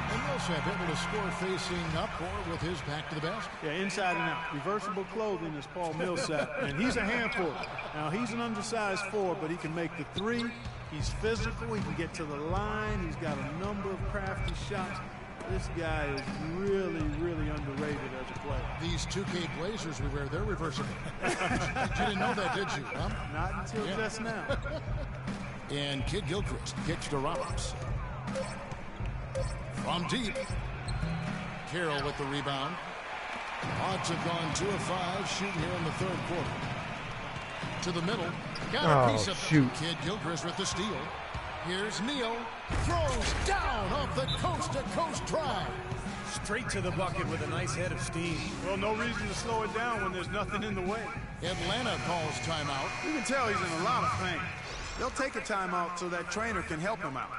And Millsap able to score facing up or with his back to the basket. Yeah, inside and out. Reversible clothing is Paul Millsap, and he's a handful. Now, he's an undersized 4, but he can make the 3. He's physical. He can get to the line. He's got a number of crafty shots. This guy is really, really underrated as a player. These 2K Blazers we wear, they're reversible. You didn't know that, did you? Huh? Not until just now. And Kidd-Gilchrist kicks to Roberts. From deep. Carroll with the rebound. Hawks have gone 2 of 5 shooting here in the third quarter. To the middle. Got a piece of shoot. Kidd-Gilchrist with the steal. Here's Neal. Throws down off the coast-to-coast drive. Straight to the bucket with a nice head of steam. Well, no reason to slow it down when there's nothing in the way. Atlanta calls timeout. You can tell he's in a lot of pain. They'll take a timeout so that trainer can help him out.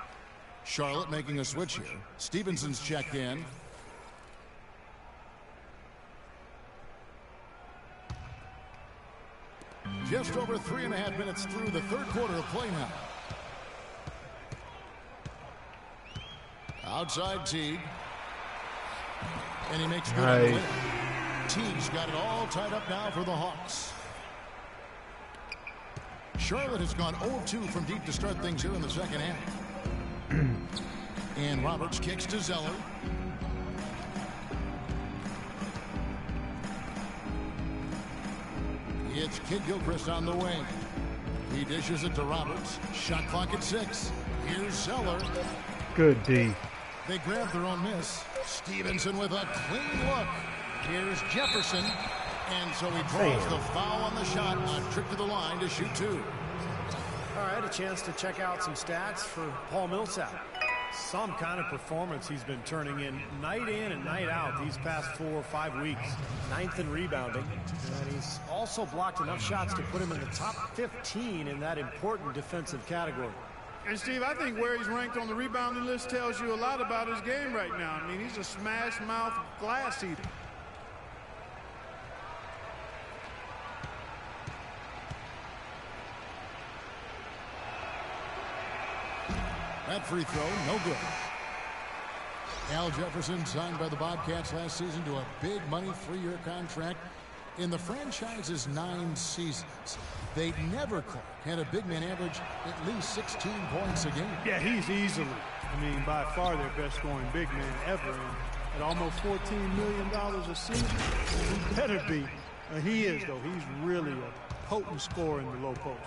Charlotte making a switch here. Stevenson's checked in. Just over 3.5 minutes through the third quarter of play now. Outside Teague. And he makes good on the win. Teague's got it all tied up now for the Hawks. Charlotte has gone 0-2 from deep to start things here in the second half. And Roberts kicks to Zeller. It's Kid Gilchrist on the wing. He dishes it to Roberts. Shot clock at 6. Here's Zeller. Good D. They grab their own miss. Stevenson with a clean look. Here's Jefferson. And so he draws the foul on the shot. A trip to the line to shoot 2. All right, a chance to check out some stats for Paul Millsap. Some kind of performance he's been turning in and night out these past 4 or 5 weeks. 9th in rebounding. And he's also blocked enough shots to put him in the top 15 in that important defensive category. And Steve, I think where he's ranked on the rebounding list tells you a lot about his game right now. I mean, he's a smash mouth glass eater. That free throw, no good. Al Jefferson signed by the Bobcats last season to a big money 3-year contract. In the franchise's 9 seasons, they never, Clark, had a big man average at least 16 points a game. Yeah, he's easily, by far their best scoring big man ever. And at almost $14 million a season, he better be. He is, though. He's really a potent scorer in the low post.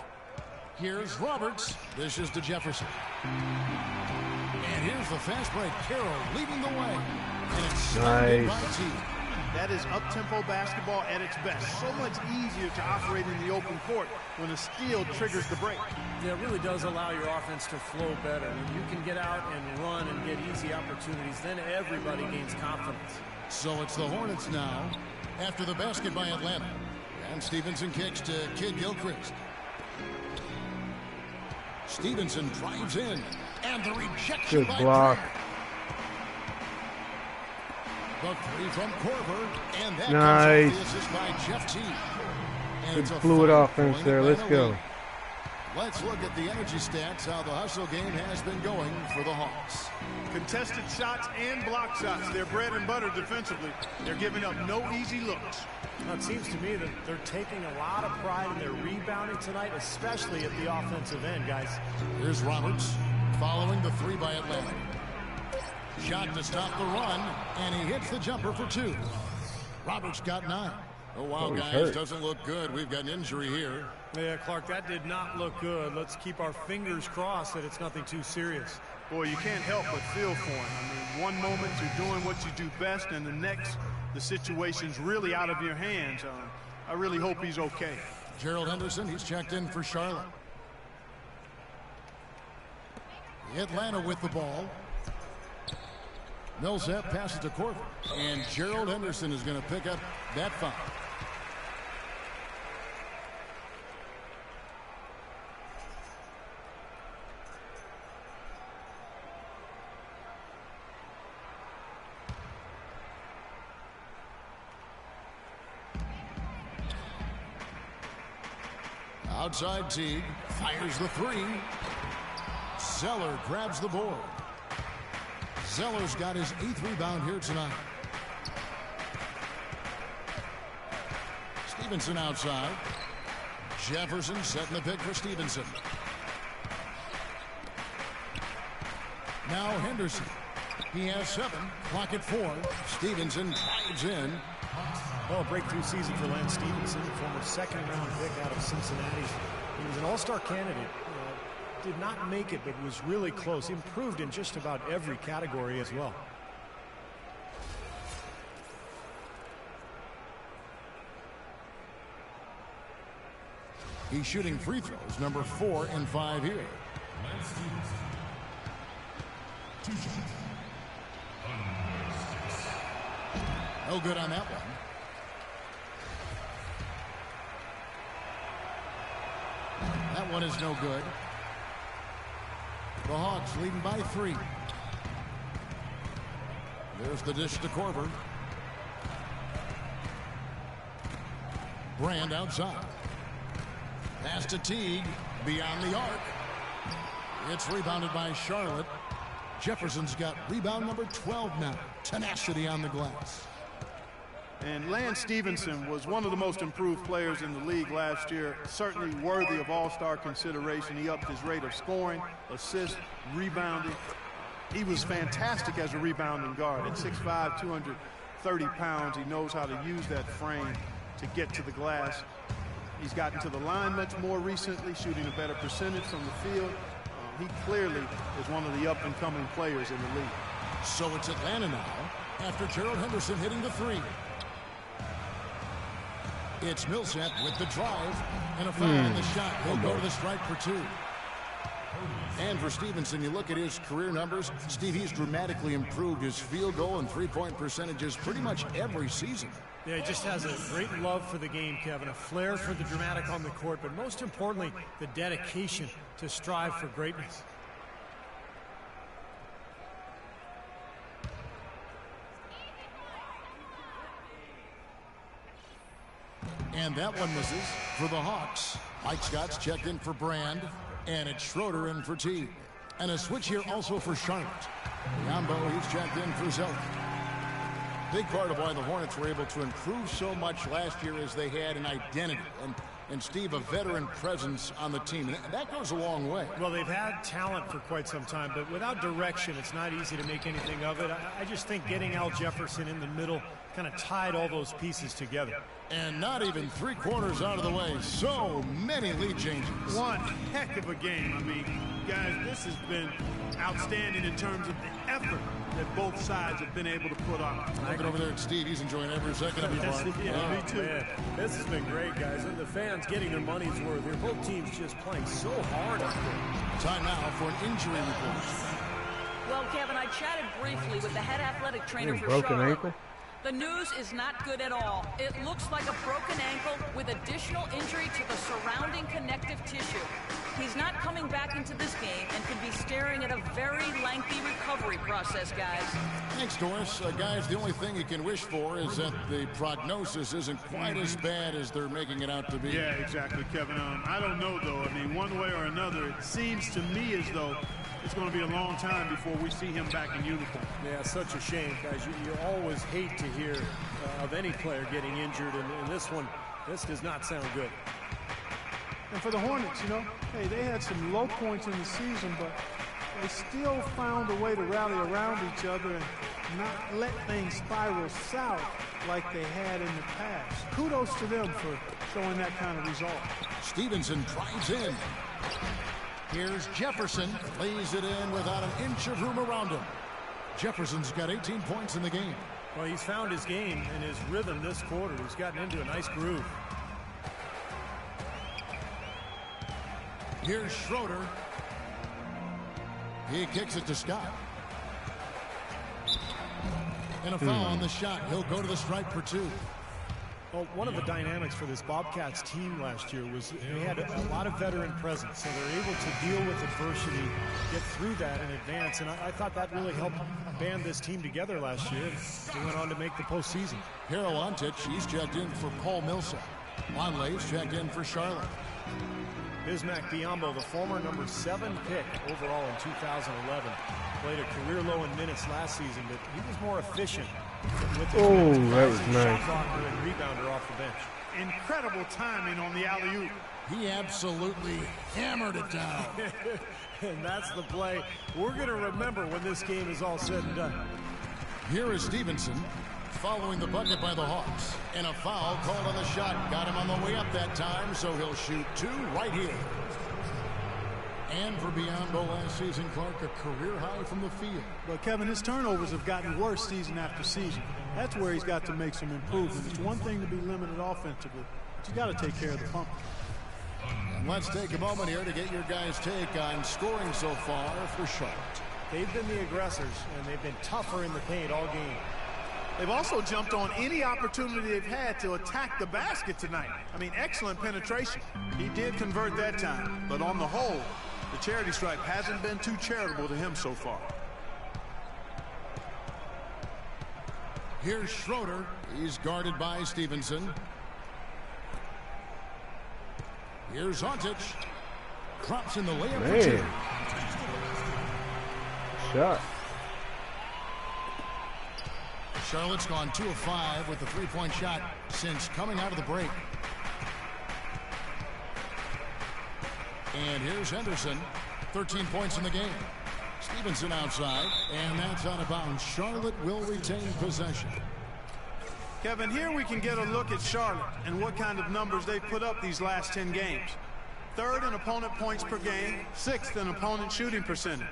Here's Roberts. This is to Jefferson. And here's the fast break. Carroll leading the way. And it's nice. by T. That is up-tempo basketball at its best. So much easier to operate in the open court when a steal triggers the break. Yeah, it really does allow your offense to flow better. When you can get out and run and get easy opportunities, then everybody gains confidence. So it's the Hornets now after the basket by Atlanta. And Stevenson kicks to Kid Gilchrist. Stevenson drives in. And the rejection by block. The 3 from Korver, and that nice. comes off the assist by Jeff T. And good fluid offense there. Let's go. Let's look at the energy stats, how the hustle game has been going for the Hawks. Contested shots and block shots. They're bread and butter defensively. They're giving up no easy looks. Now, it seems to me that they're taking a lot of pride in their rebounding tonight, especially at the offensive end, guys. Here's Roberts following the 3 by Atlanta. Shot to stop the run, and he hits the jumper for 2. Roberts got 9. Oh, wow, guys, hurt. doesn't look good. We've got an injury here. Yeah, Clark, that did not look good. Let's keep our fingers crossed that it's nothing too serious. Boy, you can't help but feel for him. One moment you're doing what you do best, and the next, the situation's really out of your hands. I really hope he's okay. Gerald Henderson, he's checked in for Charlotte. Atlanta with the ball. Millsap passes to Korver. And Gerald Henderson is going to pick up that foul. Outside Teague fires the 3. Zeller grabs the board. Zeller's got his 8th rebound here tonight. Stevenson outside. Jefferson setting the pick for Stevenson. Now Henderson. He has 7. Clock at 4. Stevenson drives in. Well, a breakthrough season for Lance Stevenson, former 2nd-round pick out of Cincinnati. He was an all-star candidate. Did not make it, but was really close. Improved in just about every category as well. He's shooting free throws, number 4 and 5 here. No good on that one. That one is no good. The Hawks leading by 3. There's the dish to Korver. Brand outside. Pass to Teague. Beyond the arc. It's rebounded by Charlotte. Jefferson's got rebound number 12 now. Tenacity on the glass. And Lance Stevenson was one of the most improved players in the league last year. Certainly worthy of all-star consideration. He upped his rate of scoring, assists, rebounding. He was fantastic as a rebounding guard. At 6'5", 230 pounds, he knows how to use that frame to get to the glass. He's gotten to the line much more recently, shooting a better percentage from the field. He clearly is one of the up-and-coming players in the league. So it's Atlanta now, after Gerald Henderson hitting the 3. It's Millsap with the drive, and a foul on the shot. He'll go to the strike for 2. And for Stevenson, you look at his career numbers, Steve, he's dramatically improved his field goal and three-point percentages pretty much every season. Yeah, he just has a great love for the game, Kevin, a flair for the dramatic on the court, but most importantly, the dedication to strive for greatness. And that one misses for the Hawks. Mike Scott's checked in for Brand, and it's Schroeder in for Teague. And a switch here also for Charlotte. Yambo, he's checked in for Zelk. Big part of why the Hornets were able to improve so much last year is they had an identity. And Steve, a veteran presence on the team. And that goes a long way. Well, they've had talent for quite some time, but without direction, it's not easy to make anything of it. I just think getting Al Jefferson in the middle kind of tied all those pieces together. And not even 3/4 out of the way. So many lead changes. One heck of a game. I mean, guys, this has been outstanding in terms of the effort that both sides have been able to put on. Looking over there at Steve, he's enjoying every second of it. Yeah, me too. Man, this has been great, guys. And the fans getting their money's worth here. Both teams just playing so hard up there. Time now for an injury report. Well, Kevin, I chatted briefly with the head athletic trainer for broken Charlotte. ankle? The news is not good at all. It looks like a broken ankle with additional injury to the surrounding connective tissue. He's not coming back into this game and could be staring at a very lengthy recovery process, guys. Thanks, Doris. Guys, the only thing you can wish for is that the prognosis isn't quite as bad as they're making it out to be. Yeah, exactly, Kevin. I don't know, though. I mean, one way or another, it seems to me as though it's going to be a long time before we see him back in uniform. Yeah, such a shame, guys. You always hate to hear of any player getting injured, and this one, this does not sound good. And for the Hornets, you know, hey, they had some low points in the season, but they still found a way to rally around each other and not let things spiral south like they had in the past. Kudos to them for showing that kind of result. Stevenson drives in. Here's Jefferson, lays it in without an inch of room around him. Jefferson's got 18 points in the game. Well, he's found his game and his rhythm this quarter. He's gotten into a nice groove. Here's Schroeder. He kicks it to Scott. And a foul on the shot. He'll go to the stripe for 2. Well, one of the dynamics for this Bobcats team last year was they had a lot of veteran presence, so they're able to deal with adversity, get through that in advance, and I thought that really helped band this team together last year. They went on to make the postseason. Harold Ontich, he's checked in for Paul Millsap. Lonley's checked in for Charlotte. Bismack Biyombo, the former number 7 pick overall in 2011, played a career low in minutes last season, but he was more efficient with his that was nice. shot blocker and rebounder off the bench. Incredible timing on the alley-oop. He absolutely hammered it down. And that's the play we're going to remember when this game is all said and done. Here is Stevenson following the bucket by the Hawks. And a foul called on the shot. Got him on the way up that time, so he'll shoot 2 right here. And for Biyombo last season, Clark, a career high from the field. But, Kevin, his turnovers have gotten worse season after season. That's where he's got to make some improvement. It's one thing to be limited offensively, but you got to take care of the pump. And let's take a moment here to get your guys' take on scoring so far for Charlotte. They've been the aggressors, and they've been tougher in the paint all game. They've also jumped on any opportunity they've had to attack the basket tonight. I mean, excellent penetration. He did convert that time, but on the whole, the charity stripe hasn't been too charitable to him so far. Here's Schroeder. He's guarded by Stevenson. Here's Ontic. Drops in the layup for two. Shot. Charlotte's gone 2 of 5 with the three-point shot since coming out of the break. And here's Henderson. 13 points in the game. Stevenson outside, and that's out of bounds. Charlotte will retain possession. Kevin, here we can get a look at Charlotte and what kind of numbers they've put up these last 10 games. 3rd in opponent points per game, 6th in opponent shooting percentage.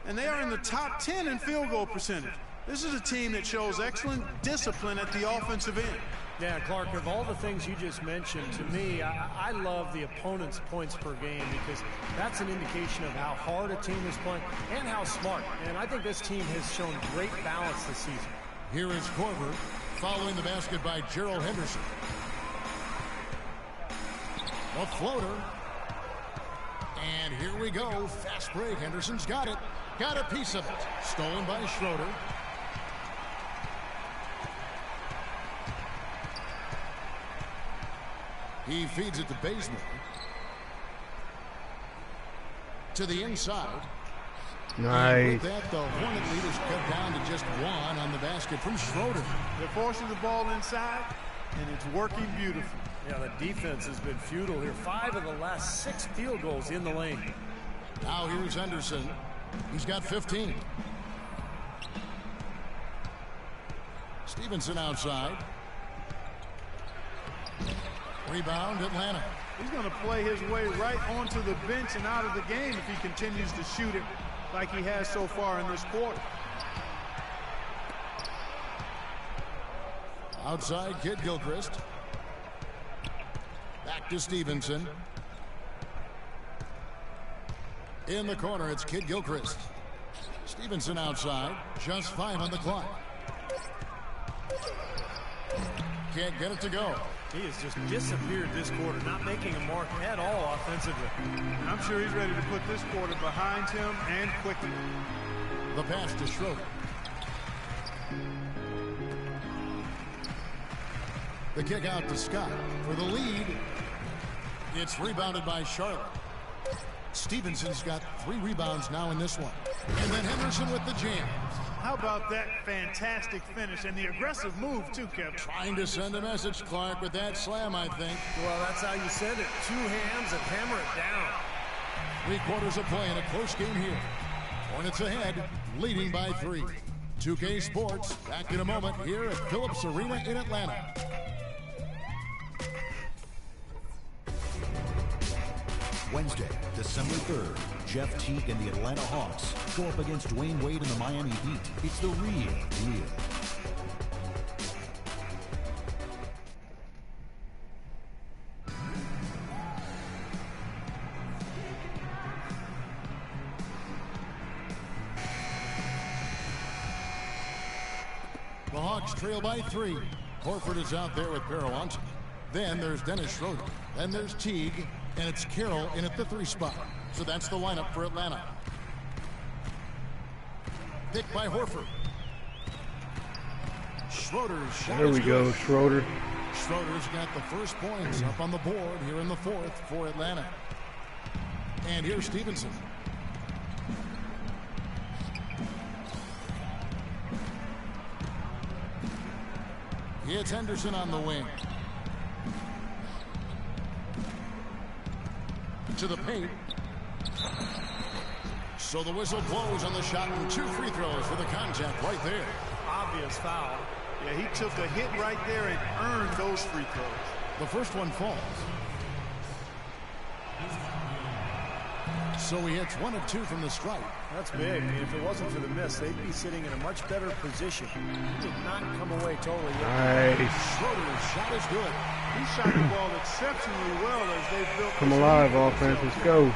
And they are in the top 10 in field goal percentage. This is a team that shows excellent discipline at the offensive end. Yeah, Clark, of all the things you just mentioned, to me, I love the opponent's points per game because that's an indication of how hard a team is playing and how smart. And I think this team has shown great balance this season. Here is Korver following the basket by Gerald Henderson. A floater. And here we go. Fast break. Henderson's got it. Got a piece of it. Stolen by Schroeder. He feeds it to Bazemore. To the inside. Nice. With that, the Hornet leaders cut down to just 1 on the basket from Schroeder. They're forcing the ball inside, and it's working beautifully. Yeah, the defense has been futile here. 5 of the last 6 field goals in the lane. Now here's Henderson. He's got 15. Stevenson outside. Rebound, Atlanta. He's going to play his way right onto the bench and out of the game if he continues to shoot it like he has so far in this quarter. Outside, Kid Gilchrist. Back to Stevenson. In the corner, it's Kid Gilchrist. Stevenson outside. Just 5 on the clock. Can't get it to go. He has just disappeared this quarter, not making a mark at all offensively. And I'm sure he's ready to put this quarter behind him and quickly. The pass to Schroeder. The kick out to Scott for the lead. It's rebounded by Charlotte. Stevenson's got 3 rebounds now in this one. And then Henderson with the jam. How about that fantastic finish and the aggressive move too, Kevin? Trying to send a message, Clark, with that slam, I think. Well, that's how you send it. 2 hands and hammer it down. 3 quarters of play in a close game here. Hornets ahead, leading by 3. 2K Sports, back in a moment here at Phillips Arena in Atlanta. Wednesday, December 3rd, Jeff Teague and the Atlanta Hawks go up against Dwayne Wade and the Miami Heat. It's the real deal. The Hawks trail by 3. Horford is out there with Peruanti. Then there's Dennis Schroeder. Then there's Teague. And it's Carroll in at the 3 spot. So that's the lineup for Atlanta. Picked by Horford. Schroeder's shot. There we go, Schroeder. Schroeder's got the first points up on the board here in the 4th for Atlanta. And here's Stevenson. It's Henderson on the wing. To the paint. So the whistle blows on the shot and 2 free throws for the contact right there. Obvious foul. Yeah, he took a hit right there and earned those free throws. The first one falls. So he hits 1 of 2 from the strike. That's big. And if it wasn't for the miss, they'd be sitting in a much better position. He did not come away totally yet. Nice. Schroeder's shot is good. He shot the ball exceptionally well as they've built. Come alive, offense. Let's go.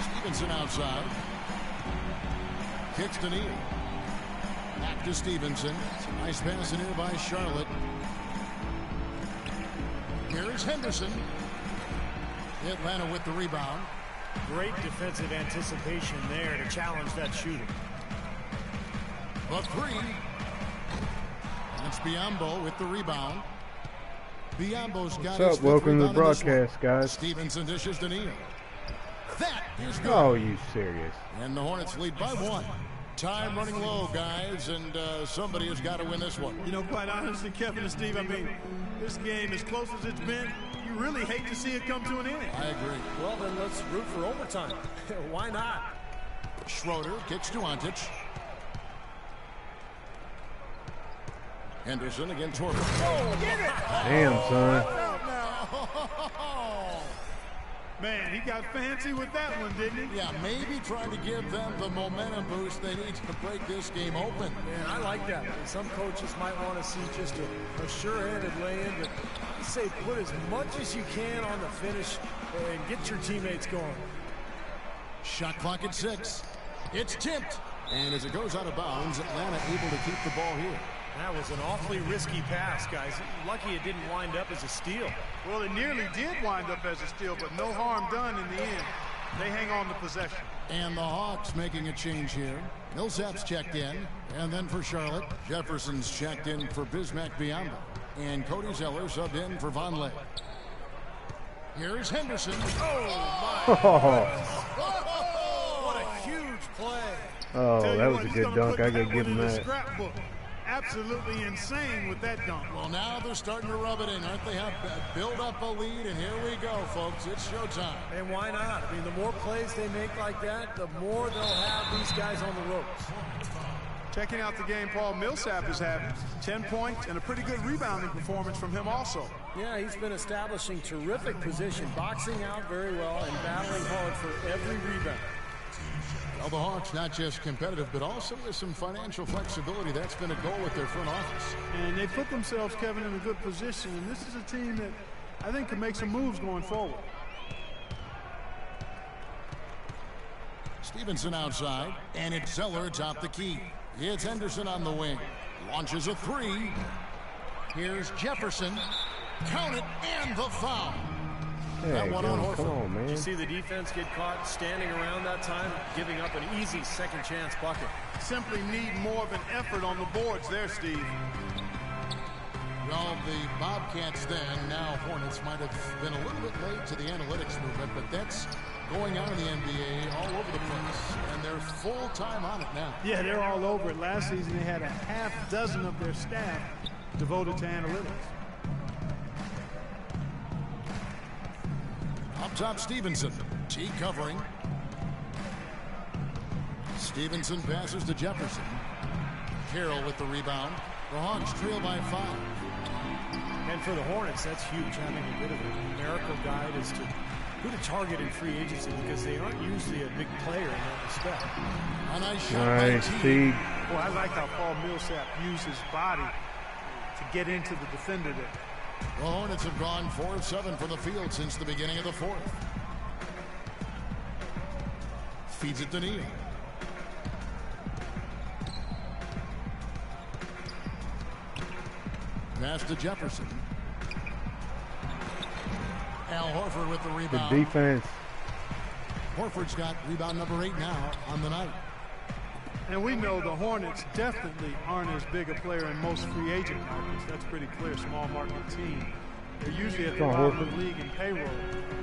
Stevenson outside. Kicks to Neal. Back to Stevenson. It's a nice pass in here by Charlotte. Here's Henderson. Atlanta with the rebound. Great defensive anticipation there to challenge that shooter. A 3. That's Biyombo with the rebound. Biyombo's got What's up? Welcome to the broadcast, guys. Stevenson dishes to Neal. That is good. Oh, you serious? And the Hornets lead by 1. Time running low, guys, and somebody has got to win this one. You know, quite honestly, Kevin and Steve, I mean, this game, as close as it's been, you really hate to see it come to an end. I agree. Well, then let's root for overtime. Why not? Schroeder kicks to Antic. Henderson again toward him. Oh, get it! Damn, son. Man, he got fancy with that one, didn't he? Yeah, maybe trying to give them the momentum boost they need to break this game open. Man, I like that. Some coaches might want to see just a sure-handed lay-in, but I say put as much as you can on the finish and get your teammates going. Shot clock at 6. It's tipped. And as it goes out of bounds, Atlanta able to keep the ball here. That was an awfully risky pass, guys. Lucky it didn't wind up as a steal. Well, it nearly did wind up as a steal, but no harm done in the end. They hang on the possession. And the Hawks making a change here. Millsap's checked in. And then for Charlotte, Jefferson's checked in for Bismack Biyombo. And Cody Zeller subbed in for Vonleh. Here's Henderson. Oh, my. What a huge play. Oh, that was a good dunk. I gotta give him that. Absolutely insane with that dunk. Well, now they're starting to rub it in, aren't they? Have build up a lead, and here we go, folks. It's showtime. And why not? I mean, the more plays they make like that, the more they'll have these guys on the ropes. Checking out the game Paul Millsap is having. 10 points and a pretty good rebounding performance from him also. Yeah, he's been establishing terrific position, boxing out very well, and battling hard for every rebound. Well, the Hawks not just competitive, but also with some financial flexibility. That's been a goal at their front office. And they put themselves, Kevin, in a good position. And this is a team that I think can make some moves going forward. Stevenson outside, and it's Zeller atop the key. It's Henderson on the wing. Launches a 3. Here's Jefferson. Count it, and the foul. Hey, that one on come Horford. on, man. Did you see the defense get caught standing around that time, giving up an easy second chance bucket? Simply need more of an effort on the boards there, Steve. Well, the Bobcats then, now Hornets, might have been a little bit late to the analytics movement, but that's going on in the NBA all over the place, and they're full-time on it now. Yeah, they're all over it. Last season, they had a half dozen of their staff devoted to analytics. Up top, Stevenson. T covering. Stevenson passes to Jefferson. Carroll with the rebound. The Hawks trail by 5. And for the Hornets, that's huge, having a bit of a numerical guide as to who to target in free agency, because they aren't usually a big player in that respect. A nice shot Nice, by T. Steve. Well, I like how Paul Millsap used his body to get into the defender there. The Hornets have gone 4 of 7 from the field since the beginning of the 4th. Feeds it to Neal. Pass to Jefferson. Al Horford with the The rebound. defense. Horford's got rebound number 8 now on the night. And we know the Hornets definitely aren't as big a player in most free agent markets. That's pretty clear, small market team. They're usually at the bottom of the league in payroll.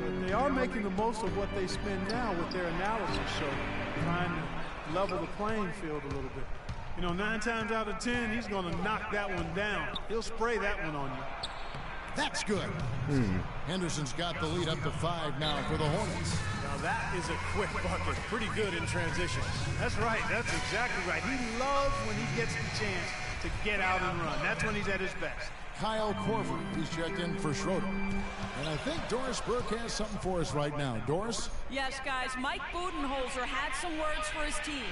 But they are making the most of what they spend now with their analysis show, trying to level the playing field a little bit. You know, 9 times out of 10, he's going to knock that one down. He'll spray that one on you. That's good. Henderson's got the lead up to 5 now for the Hornets. Now that is a quick bucket. Pretty good in transition. That's right. That's exactly right. He loves when he gets the chance to get out and run. That's when he's at his best. Kyle Korver. He's checked in for Schroeder. And I think Doris Burke has something for us right now. Doris? Yes, guys, Mike Budenholzer had some words for his team.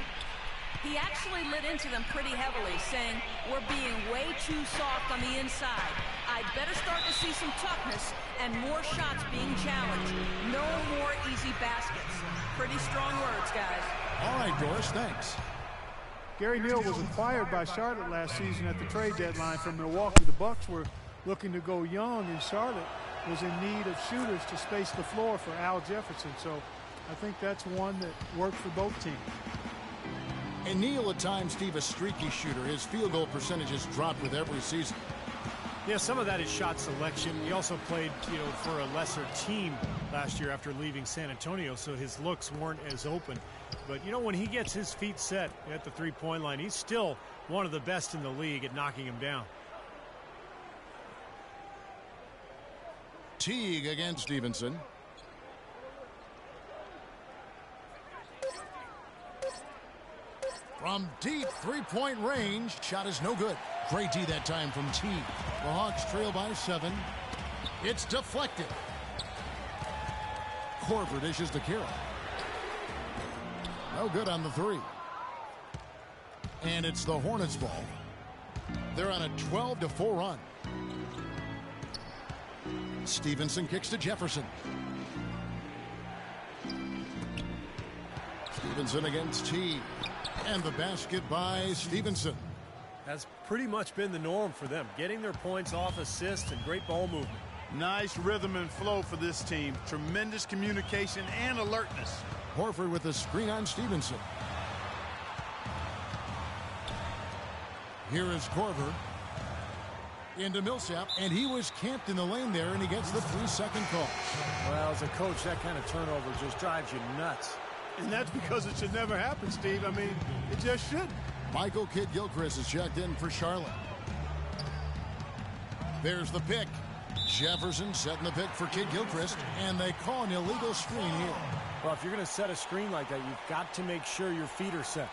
He actually lit into them pretty heavily, saying, "We're being way too soft on the inside. I'd better start to see some toughness and more shots being challenged. No more easy baskets." Pretty strong words, guys. All right, Doris, thanks. Gary Neal was acquired by Charlotte last season at the trade deadline from Milwaukee. The Bucks were looking to go young, and Charlotte was in need of shooters to space the floor for Al Jefferson. So I think that's one that worked for both teams. And Neal, at times, Steve, a streaky shooter. His field goal percentages dropped with every season. Yeah, some of that is shot selection. He also played, for a lesser team last year after leaving San Antonio, so his looks weren't as open. But, when he gets his feet set at the three-point line, he's still one of the best in the league at knocking him down. Teague against Stevenson. From deep three-point range, shot is no good. Great D that time from Teague. The Hawks trail by 7. It's deflected. Korver dishes to Carroll. No good on the 3. And it's the Hornets ball. They're on a 12-4 run. Stevenson kicks to Jefferson. Stevenson against Teague. And the basket by Stevenson. That's pretty much been the norm for them, getting their points off assists and great ball movement. Nice rhythm and flow for this team. Tremendous communication and alertness. Horford with a screen on Stevenson. Here is Korver. Into Millsap, and he was camped in the lane there, and he gets the 3-second call. Well, as a coach, that kind of turnover just drives you nuts. And that's because it should never happen, Steve. I mean, it just shouldn't. Michael Kidd-Gilchrist is checked in for Charlotte. There's the pick. Jefferson setting the pick for Kidd-Gilchrist, and they call an illegal screen here. Well, if you're going to set a screen like that, you've got to make sure your feet are set.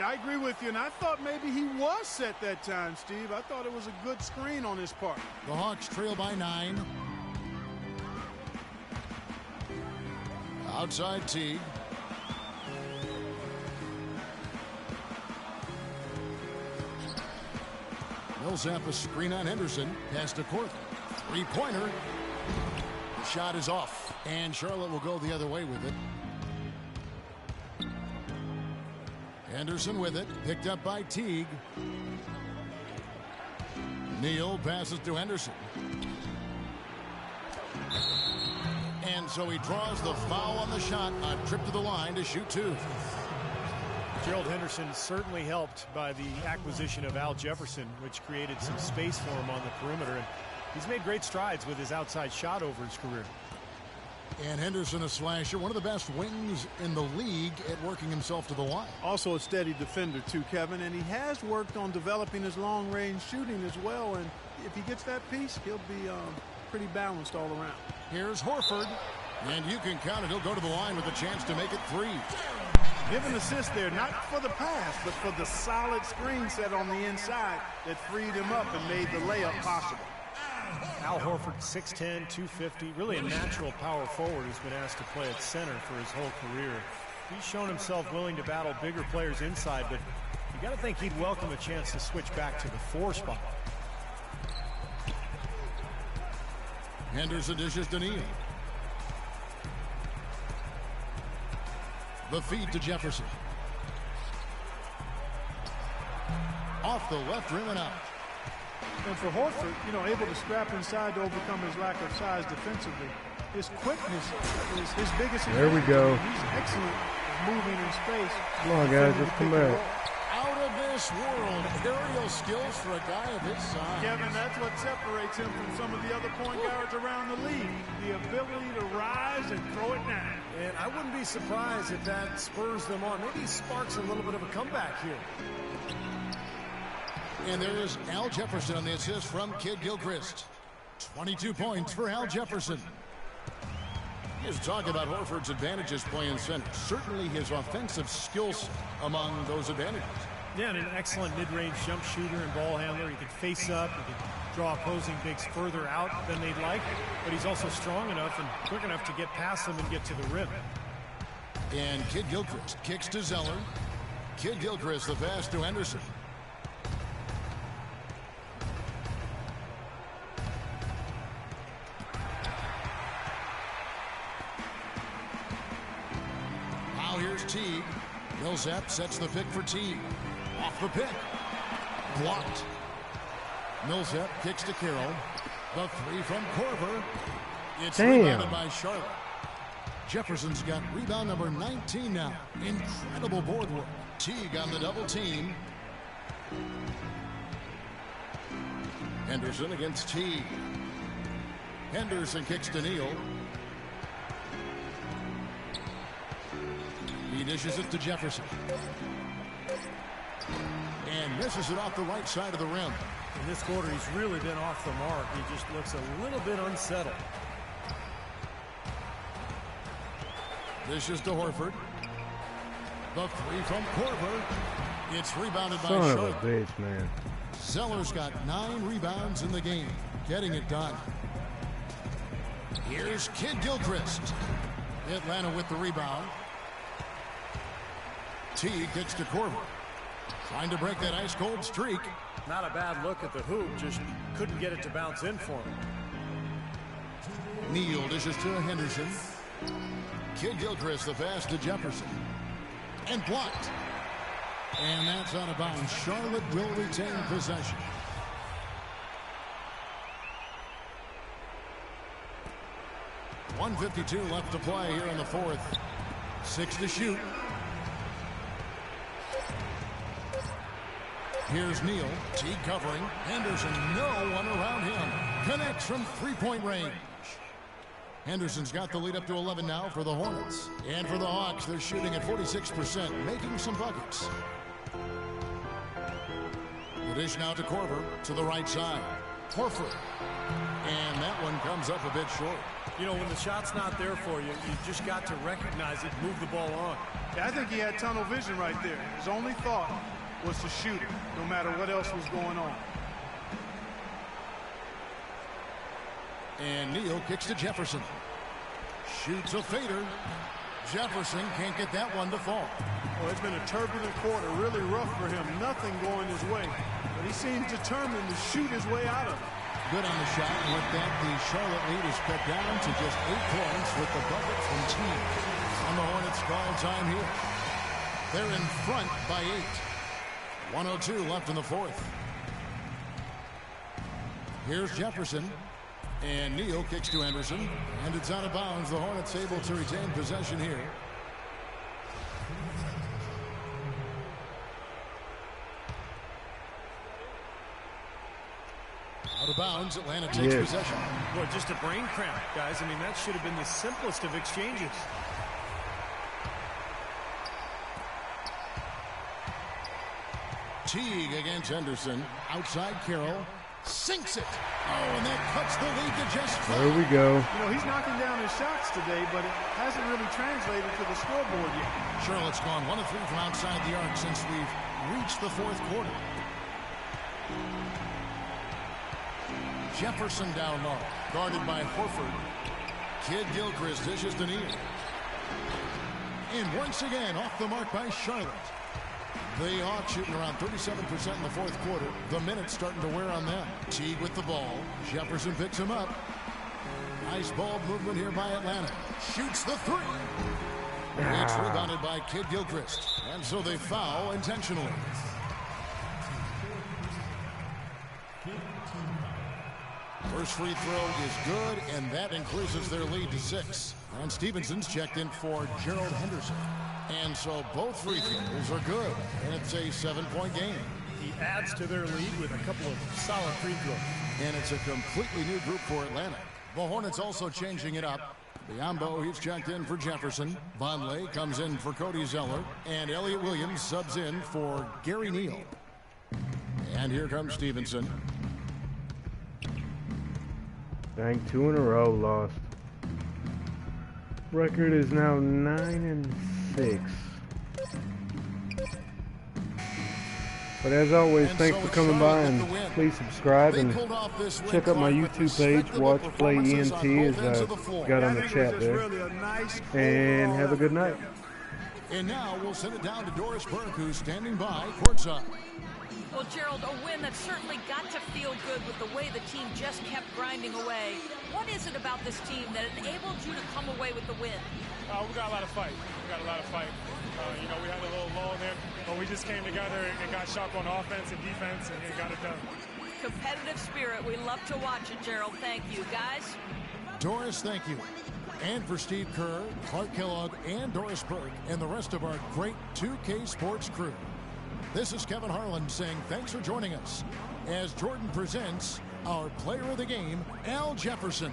I agree with you, and I thought maybe he was set that time, Steve. I thought it was a good screen on his part. The Hawks trail by 9. Outside Teague. Millsap a screen on Henderson. Pass to Korver. Three-pointer. The shot is off, and Charlotte will go the other way with it. Henderson with it. Picked up by Teague. Neal passes to Henderson. And so he draws the foul on the shot. A trip to the line to shoot 2. Gerald Henderson certainly helped by the acquisition of Al Jefferson, which created some space for him on the perimeter. And he's made great strides with his outside shot over his career. And Henderson, a slasher, one of the best wings in the league at working himself to the line. Also a steady defender, too, Kevin. And he has worked on developing his long-range shooting as well. And if he gets that piece, he'll be pretty balanced all around. Here's Horford. And you can count it. He'll go to the line with a chance to make it 3. Give an assist there, not for the pass, but for the solid screen set on the inside that freed him up and made the layup possible. Al Horford, 6'10", 250, really a natural power forward who's been asked to play at center for his whole career. He's shown himself willing to battle bigger players inside, but you got to think he'd welcome a chance to switch back to the 4 spot. Henderson dishes to Neal. The feed to Jefferson. Off the left rim and out. And for Horford, able to scrap inside to overcome his lack of size defensively, his quickness is his biggest advantage. There we go. He's excellent at moving in space. Come on, guys, let's come back. Out of this world, aerial skills for a guy of his size. Kevin, that's what separates him from some of the other point guards around the league. The ability to rise and throw it down. And I wouldn't be surprised if that spurs them on. Maybe sparks a little bit of a comeback here. And there is Al Jefferson on the assist from Kidd-Gilchrist. 22 points for Al Jefferson. He's talking about Horford's advantages playing center. Certainly his offensive skills among those advantages. Yeah, and an excellent mid-range jump shooter and ball handler. He can face up, he can draw opposing bigs further out than they'd like, but he's also strong enough and quick enough to get past them and get to the rim. And Kid Gilchrist kicks to Zeller. Kid Gilchrist the pass to Henderson. Now here's Teague. Millsap sets the pick for Teague. Off the pick. Blocked. Millsap kicks to Carroll. The three from Korver. It's rebounded by Charlotte. Jefferson's got rebound number 19 now. Incredible board work. Teague on the double team. Henderson against Teague. Henderson kicks to Neal. He dishes it to Jefferson. And misses it off the right side of the rim. In this quarter, he's really been off the mark. He just looks a little bit unsettled. Dishes to Horford. The three from Korver. It's rebounded by Son Charlotte. of a bitch, man. Zeller's got 9 rebounds in the game. Getting it done. Here's Kid Gilchrist. Atlanta with the rebound. Teague kicks to Korver. Trying to break that ice-cold streak. Not a bad look at the hoop, just couldn't get it to bounce in for him. Neal dishes to Henderson. Kid Gilchrist the pass to Jefferson. And blocked. And that's out of bounds. Charlotte will retain possession. .152 left to play here in the fourth. 6 to shoot. Here's Neal. Teague covering. Henderson, no one around him. Connects from three-point range. Henderson's got the lead up to 11 now for the Hornets. And for the Hawks, they're shooting at 46%, making some buckets. The dish now to Korver, to the right side. Horford. And that one comes up a bit short. You know, when the shot's not there for you, you just got to recognize it, move the ball on. Yeah, I think he had tunnel vision right there. His only thought was to shoot it, no matter what else was going on. And Neal kicks to Jefferson. Shoots a fader. Jefferson can't get that one to fall. Well, it's been a turbulent quarter, really rough for him. Nothing going his way. But he seems determined to shoot his way out of it. Good on the shot. And with that, the Charlotte lead is cut down to just 8 points with the bucket from Teague. On the Hornets call time here. They're in front by 8. 1:02 left in the fourth. Here's Jefferson. And Neal kicks to Henderson. And it's out of bounds. The Hornets able to retain possession here. Out of bounds. Atlanta takes possession. Boy, just a brain cramp, guys. I mean, that should have been the simplest of exchanges. Teague against Henderson. Outside Carroll. Sinks it. Oh, and that cuts the lead to just 5. There we go. You know, he's knocking down his shots today, but it hasn't really translated to the scoreboard yet. Charlotte's gone 1 of 3 from outside the arc since we've reached the fourth quarter. Jefferson down low. Guarded by Horford. Kid Gilchrist dishes to Neal. And once again, off the mark by Charlotte. The Hawks shooting around 37% in the fourth quarter. The minutes starting to wear on them. Teague with the ball. Jefferson picks him up. Nice ball movement here by Atlanta. Shoots the 3. It's rebounded by Kid Gilchrist. And so they foul intentionally. First free throw is good, and that increases their lead to 6. And Stevenson's checked in for Gerald Henderson. And so both free throws are good, and it's a 7-point game. He adds to their lead with a couple of solid free throws. And it's a completely new group for Atlanta. The Hornets also changing it up. Biombo, he's checked in for Jefferson. Vonleh comes in for Cody Zeller. And Elliott Williams subs in for Gary Neal. And here comes Stevenson. Dang, 2 in a row lost. Record is now 9-6. But as always, thanks for coming by, and please subscribe and check out my YouTube page, Watch Play ENT, as I got on the chat there. And have a good night. And now we'll send it down to Doris Burke, who's standing by courtside. Well, Gerald, a win that certainly got to feel good with the way the team just kept grinding away. What is it about this team that enabled you to come away with the win? We got a lot of fight. You know, we had a little lull there, but we just came together and got sharp on offense and defense and got it done. Competitive spirit. We love to watch it, Gerald. Thank you, guys. Doris, thank you. And for Steve Kerr, Clark Kellogg, and Doris Burke, and the rest of our great 2K Sports crew, this is Kevin Harlan saying thanks for joining us as Jordan presents our player of the game, Al Jefferson.